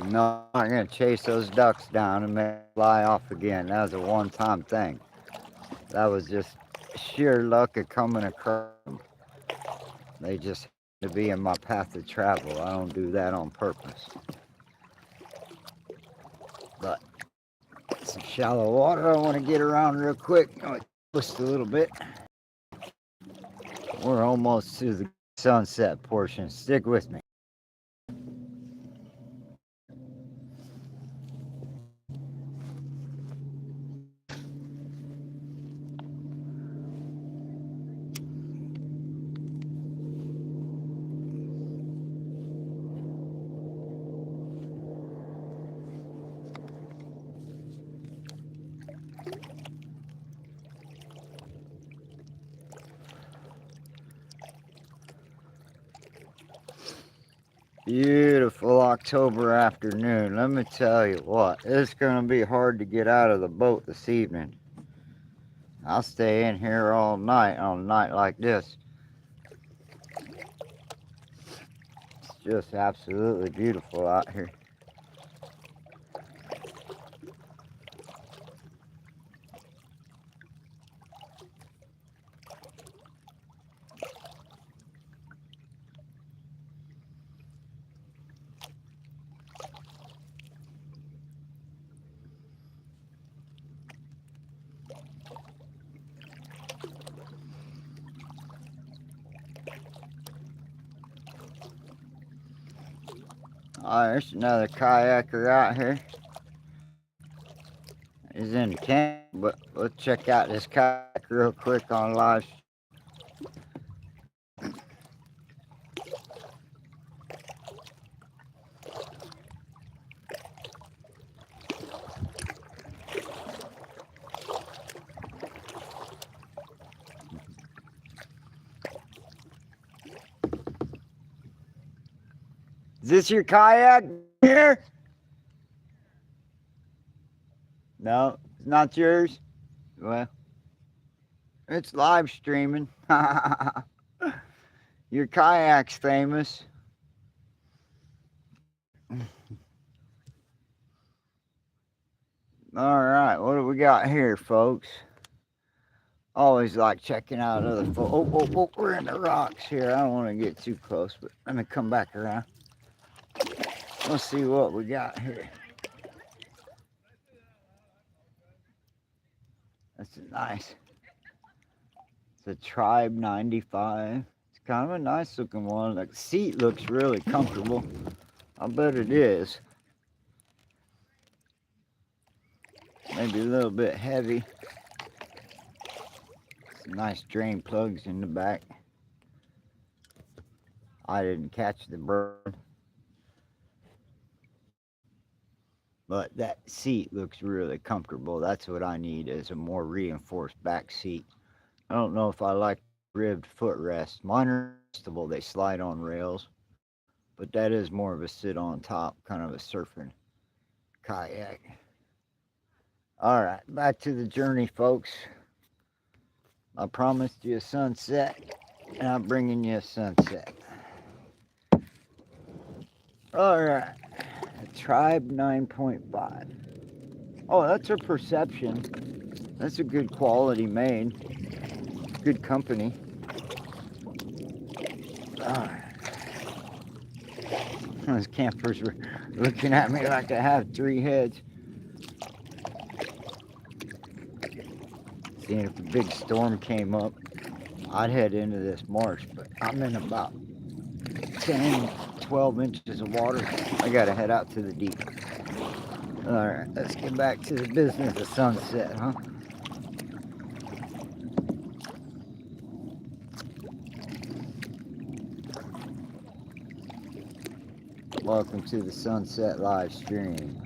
Speaker 1: No, I'm not going to chase those ducks down and make them fly off again. That was a one-time thing. That was just sheer luck of coming across them. They just happen to be in my path of travel. I don't do that on purpose. But some shallow water I want to get around real quick. Oh, it twists a little bit. We're almost to the sunset portion. Stick with me. Beautiful October afternoon. Let me tell you what, it's going to be hard to get out of the boat this evening. I'll stay in here all night on a night like this. It's just absolutely beautiful out here. There's another kayaker out here. He's in the camp, but let's check out this kayak real quick on live. Is this your kayak here? No, it's not yours. Well, it's live streaming. Your kayak's famous. All right, what do we got here, folks? Always like checking out other folks. Oh, we're in the rocks here. I don't want to get too close, but let me come back around. Let's see what we got here. That's nice. It's a Tribe 95. It's kind of a nice looking one. The seat looks really comfortable. I bet it is. Maybe a little bit heavy. Some nice drain plugs in the back. I didn't catch the burn. But that seat looks really comfortable. That's what I need, is a more reinforced back seat. I don't know if I like ribbed footrest. Mine are adjustable. They slide on rails. But that is more of a sit on top, kind of a surfing kayak. All right, back to the journey, folks. I promised you a sunset, and I'm bringing you a sunset. All right, Tribe 9.5. Oh, that's a Perception. That's a good quality made. Good company. All right. Those campers were looking at me like I have 3 heads. Seeing if a big storm came up, I'd head into this marsh, but I'm in about 10, 12 inches of water. I gotta head out to the deep. All right, let's get back to the business of sunset, huh? Welcome to the sunset live stream.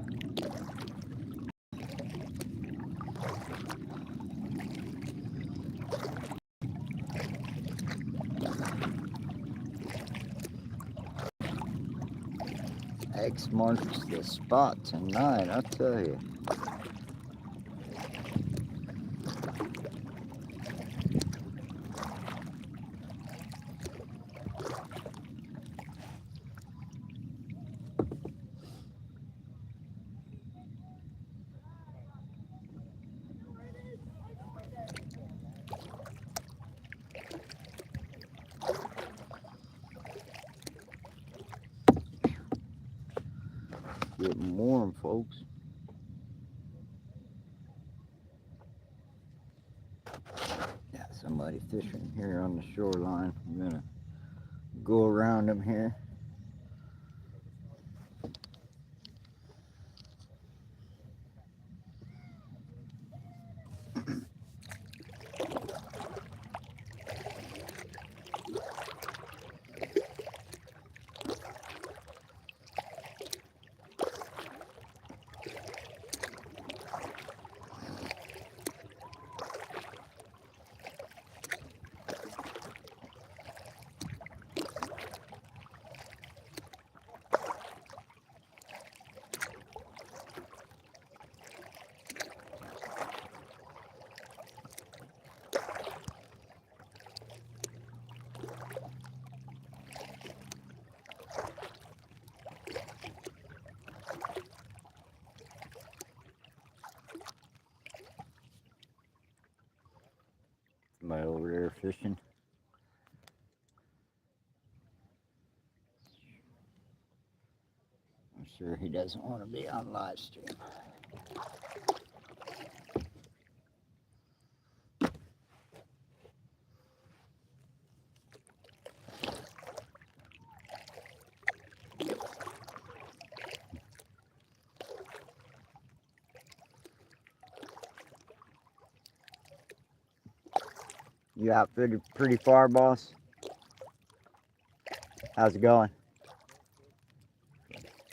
Speaker 1: X marks the spot tonight, I'll tell you. Getting warm, folks. Yeah, somebody fishing here on the shoreline. I'm gonna go around them here. Somebody over there fishing. I'm sure he doesn't want to be on live stream. You outfitted pretty far, boss? How's it going?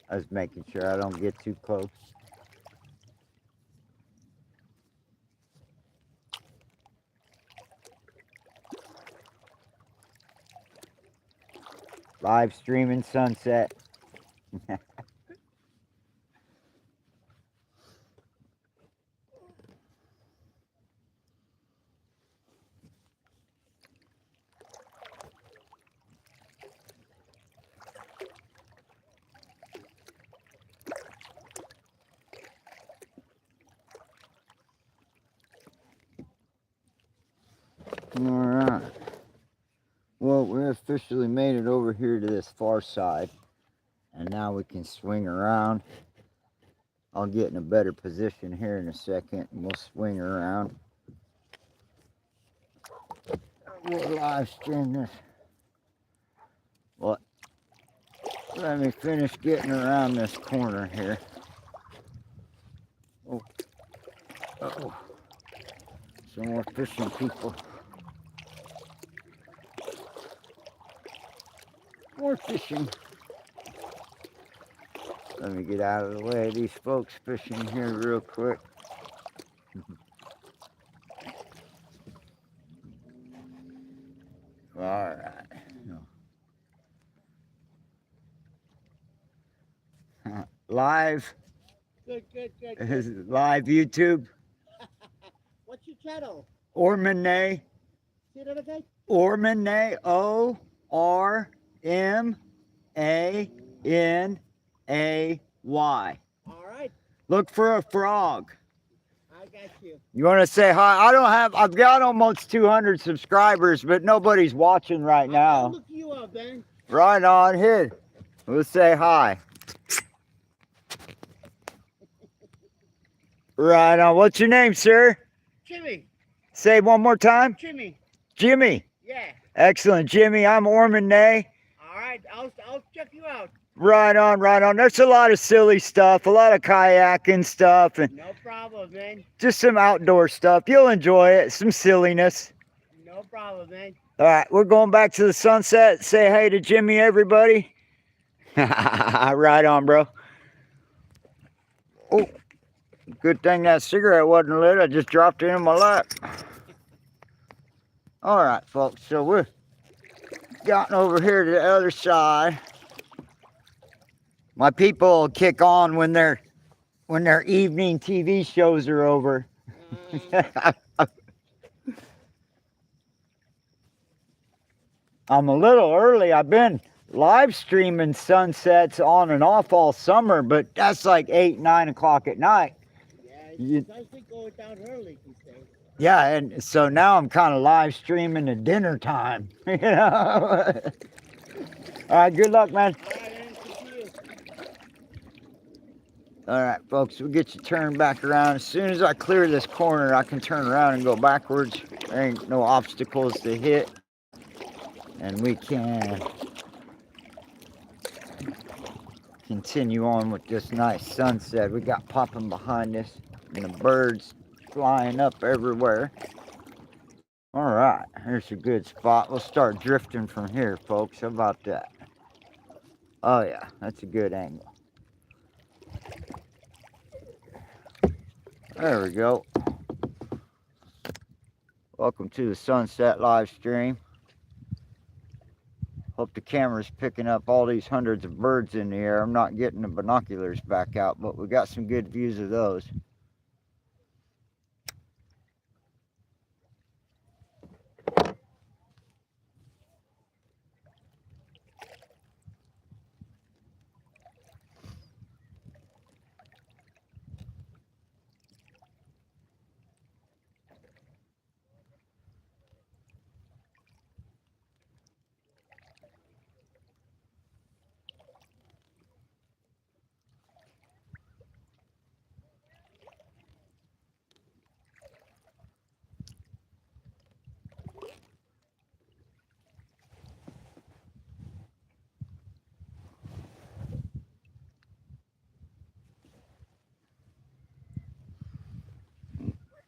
Speaker 1: I was making sure I don't get too close. Live streaming sunset. Alright. Well, we officially made it over here to this far side. And now we can swing around. I'll get in a better position here in a second and we'll swing around. We'll live stream this. What? Let me finish getting around this corner here. Oh. Uh-oh. Some more fishing people. More fishing. Let me get out of the way of these folks fishing here real quick. All right. Live.
Speaker 2: Good.
Speaker 1: Is it live YouTube?
Speaker 2: What's your channel?
Speaker 1: Ormanay.
Speaker 2: Say that again.
Speaker 1: Ormanay. O-R-M-A-N-A-Y.
Speaker 2: All right.
Speaker 1: Look for a frog.
Speaker 2: I got you.
Speaker 1: You want to say hi? I've got almost 200 subscribers, but nobody's watching right now.
Speaker 2: I'll look you up, man.
Speaker 1: Right on, here. We'll say hi. Right on. What's your name, sir?
Speaker 2: Jimmy.
Speaker 1: Say it one more time.
Speaker 2: Jimmy.
Speaker 1: Jimmy.
Speaker 2: Yeah.
Speaker 1: Excellent, Jimmy. I'm Ormanay.
Speaker 2: All right. I'll check you out.
Speaker 1: Right on, right on. There's a lot of silly stuff, a lot of kayaking stuff, and
Speaker 2: No problem, man.
Speaker 1: just some outdoor stuff. You'll enjoy it. Some silliness.
Speaker 2: No problem, man.
Speaker 1: All right, we're going back to the sunset. Say hey to Jimmy, everybody. Right on, bro. Oh, good thing that cigarette wasn't lit. I just dropped it in my lap. All right, folks. So we're gotten over here to the other side. My people will kick on when their evening TV shows are over. I'm a little early. I've been live streaming sunsets on and off all summer, but that's like 8, 9 o'clock at night.
Speaker 2: Yeah, it's nice to go down early, you say.
Speaker 1: Yeah, and so now I'm kind of live streaming at dinner time. You know? All right, good luck, man.
Speaker 2: All right, man. Good to you.
Speaker 1: All right, folks, we'll get you turned back around. As soon as I clear this corner, I can turn around and go backwards. There ain't no obstacles to hit. And we can continue on with this nice sunset we got popping behind us. And the birds flying up everywhere. All right, here's a good spot. We'll start drifting from here, folks. How about that? Oh, yeah, that's a good angle. There we go. Welcome to the sunset live stream. Hope the camera's picking up all these hundreds of birds in the air. I'm not getting the binoculars back out, but we got some good views of those.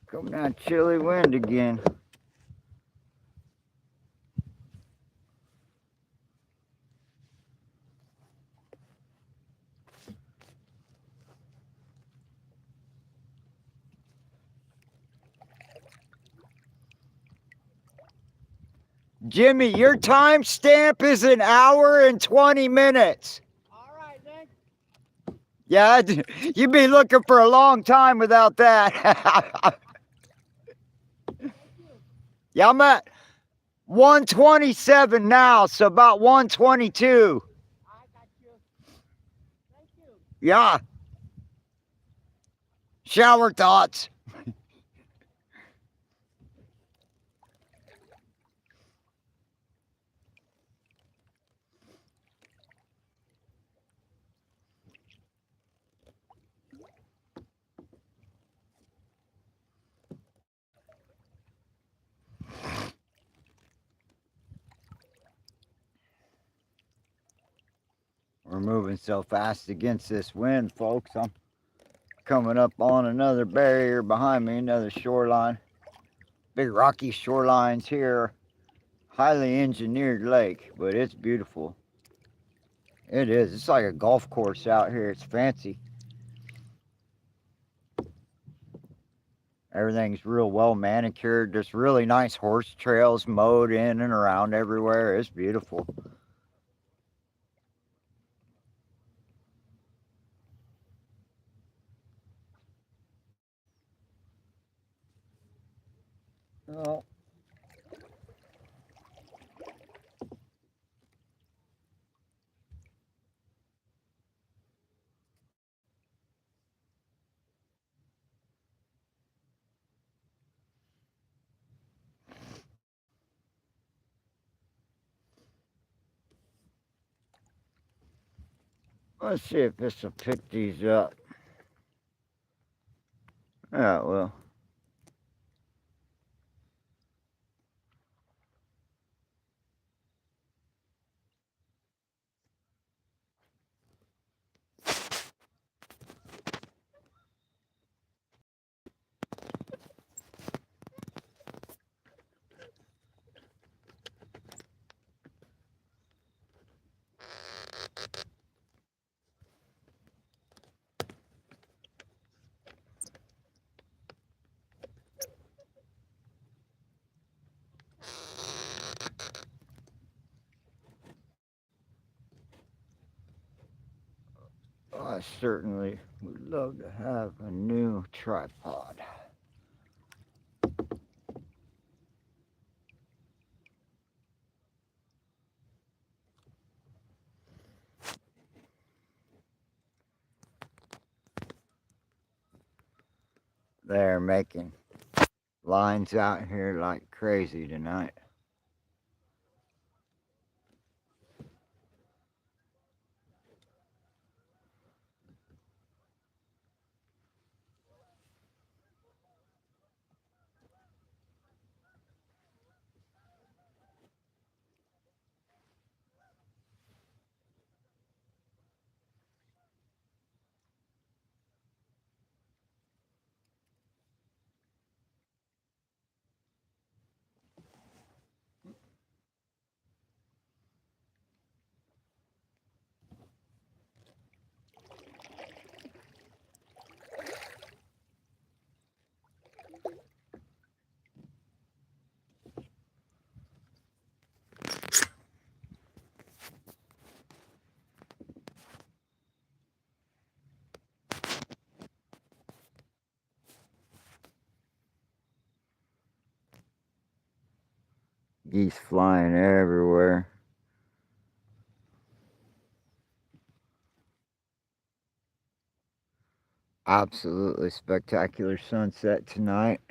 Speaker 1: Coming out chilly wind again. Jimmy, your timestamp is 1 hour and 20 minutes.
Speaker 2: All right, man.
Speaker 1: Yeah, you've been looking for a long time without that. Yeah, I'm at 127 now, so about 122.
Speaker 2: I got you. Thank you.
Speaker 1: Yeah. Shower thoughts. We're moving so fast against this wind, folks. I'm coming up on another barrier behind me, another shoreline. Big rocky shorelines here. Highly engineered lake, but it's beautiful. It is. It's like a golf course out here. It's fancy. Everything's real well manicured. There's really nice horse trails mowed in and around everywhere. It's beautiful. Oh. Let's see if this will pick these up. Yeah, well. I certainly would love to have a new tripod. They're making lines out here like crazy tonight. Geese flying everywhere. Absolutely spectacular sunset tonight.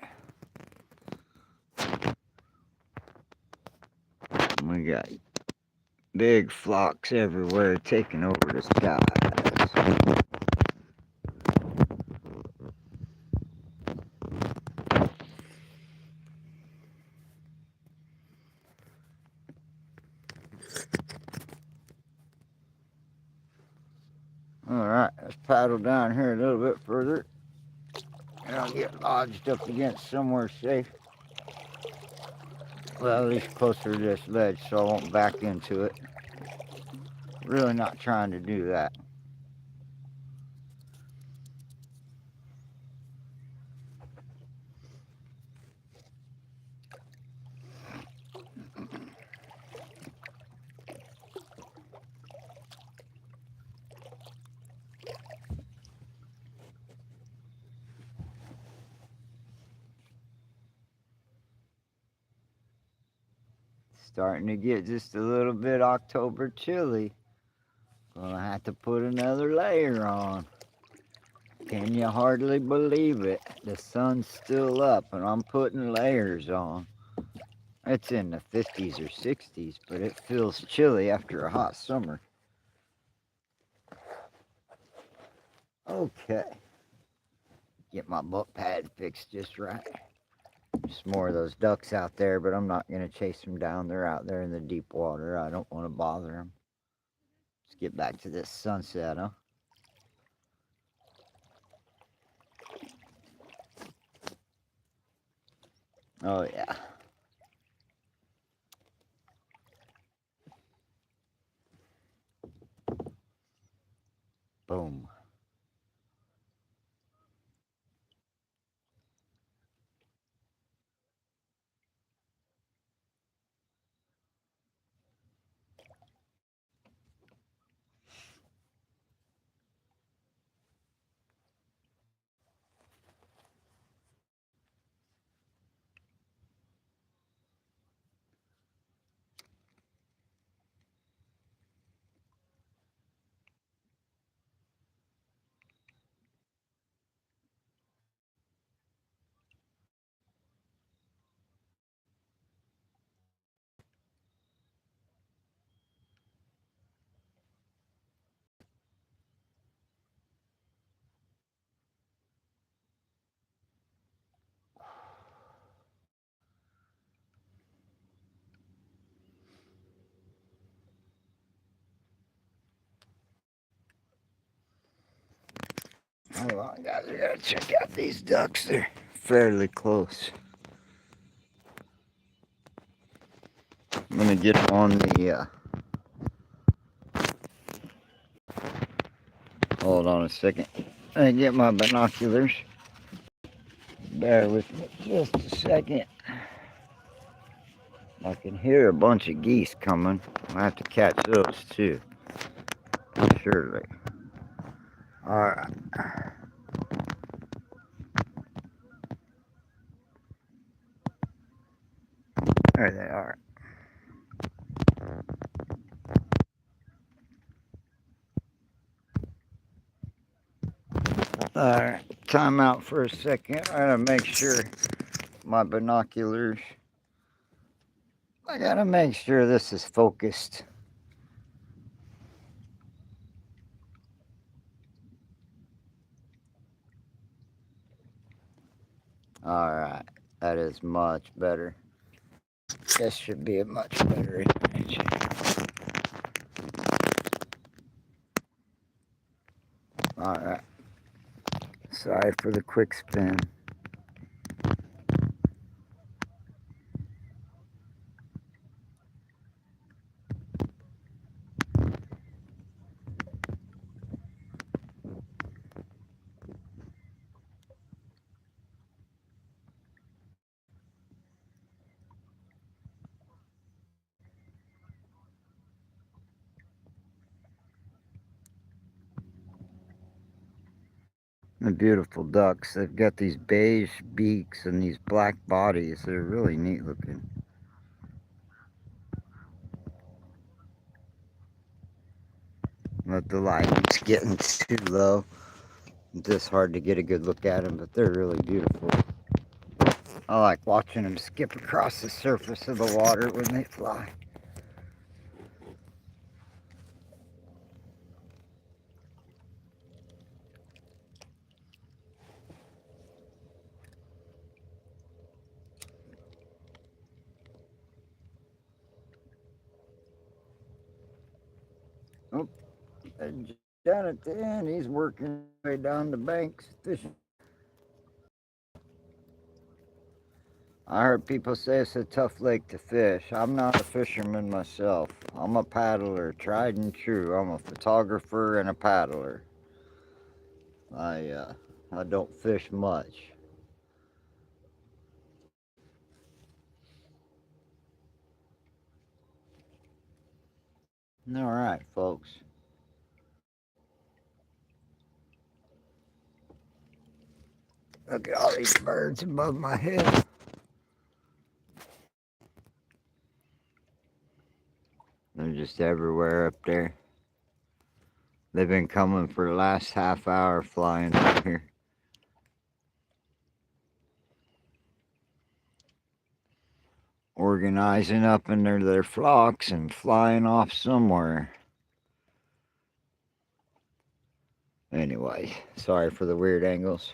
Speaker 1: We got big flocks everywhere taking over the skies. Alright, let's paddle down here a little bit further. And I'll get lodged up against somewhere safe. Well, at least closer to this ledge so I won't back into it. Really not trying to do that. Starting to get just a little bit October chilly. Gonna have to put another layer on. Can you hardly believe it? The sun's still up and I'm putting layers on. It's in the 50s or 60s, but it feels chilly after a hot summer. Okay. Get my boat pad fixed just right. Just more of those ducks out there, but I'm not going to chase them down. They're out there in the deep water. I don't want to bother them. Let's get back to this sunset, huh? Oh, yeah. Boom. Hold on, guys. I gotta check out these ducks. They're fairly close. I'm gonna get on the. Hold on a second. I get my binoculars. Bear with me just a second. I can hear a bunch of geese coming. I have to catch those too. Surely. Alright. There they are. Alright. Time out for a second. I gotta make sure my binoculars. I gotta make sure this is focused. Alright. That is much better. This should be a much better image. Alright. Sorry for the quick spin. The beautiful ducks. They've got these beige beaks and these black bodies. They're really neat looking. But the lighting's getting too low. It's just hard to get a good look at them, but they're really beautiful. I like watching them skip across the surface of the water when they fly. Oh, and down at the end, he's working way down the banks fishing. I heard people say it's a tough lake to fish. I'm not a fisherman myself. I'm a paddler, tried and true. I'm a photographer and a paddler. I don't fish much. All right, folks. Look at all these birds above my head. They're just everywhere up there. They've been coming for the last half hour flying up here. Organizing up in their flocks and flying off somewhere. Anyway, sorry for the weird angles.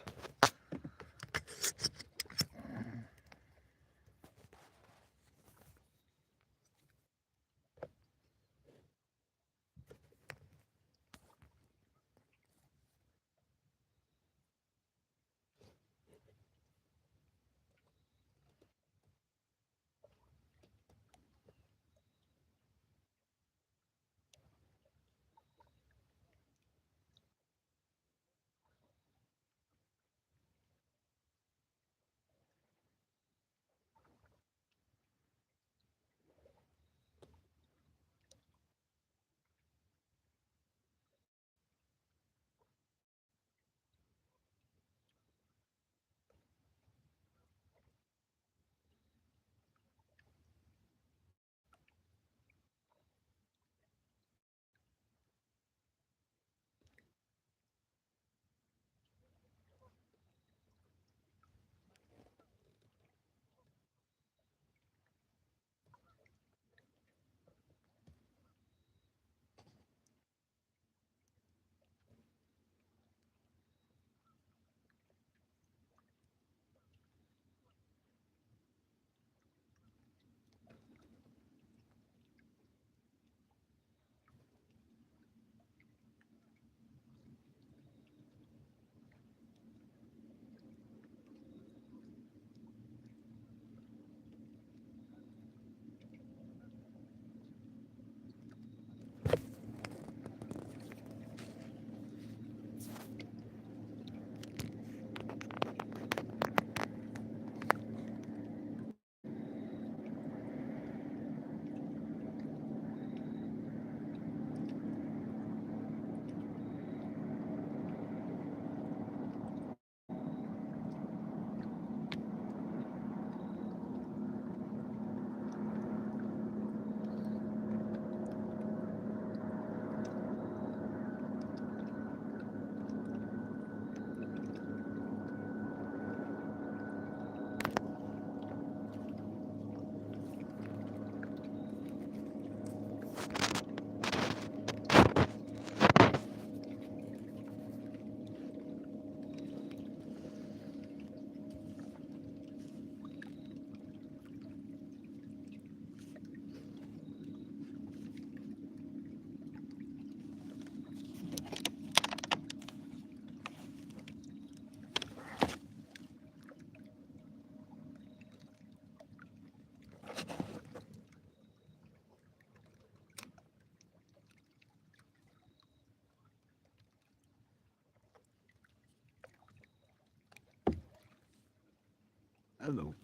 Speaker 1: Hello.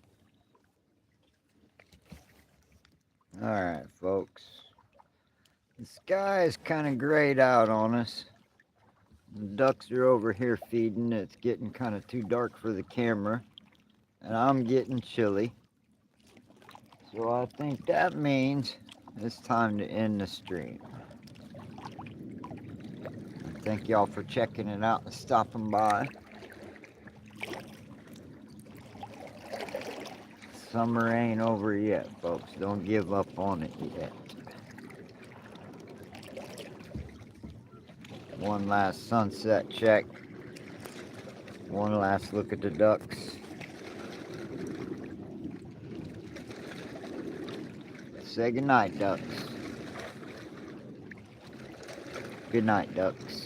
Speaker 1: Alright, folks. The sky is kind of grayed out on us. The ducks are over here feeding. It's getting kind of too dark for the camera. And I'm getting chilly. So I think that means it's time to end the stream. Thank y'all for checking it out and stopping by. Summer ain't over yet, folks. Don't give up on it yet. One last sunset check. One last look at the ducks. Say goodnight, ducks. Good night, ducks.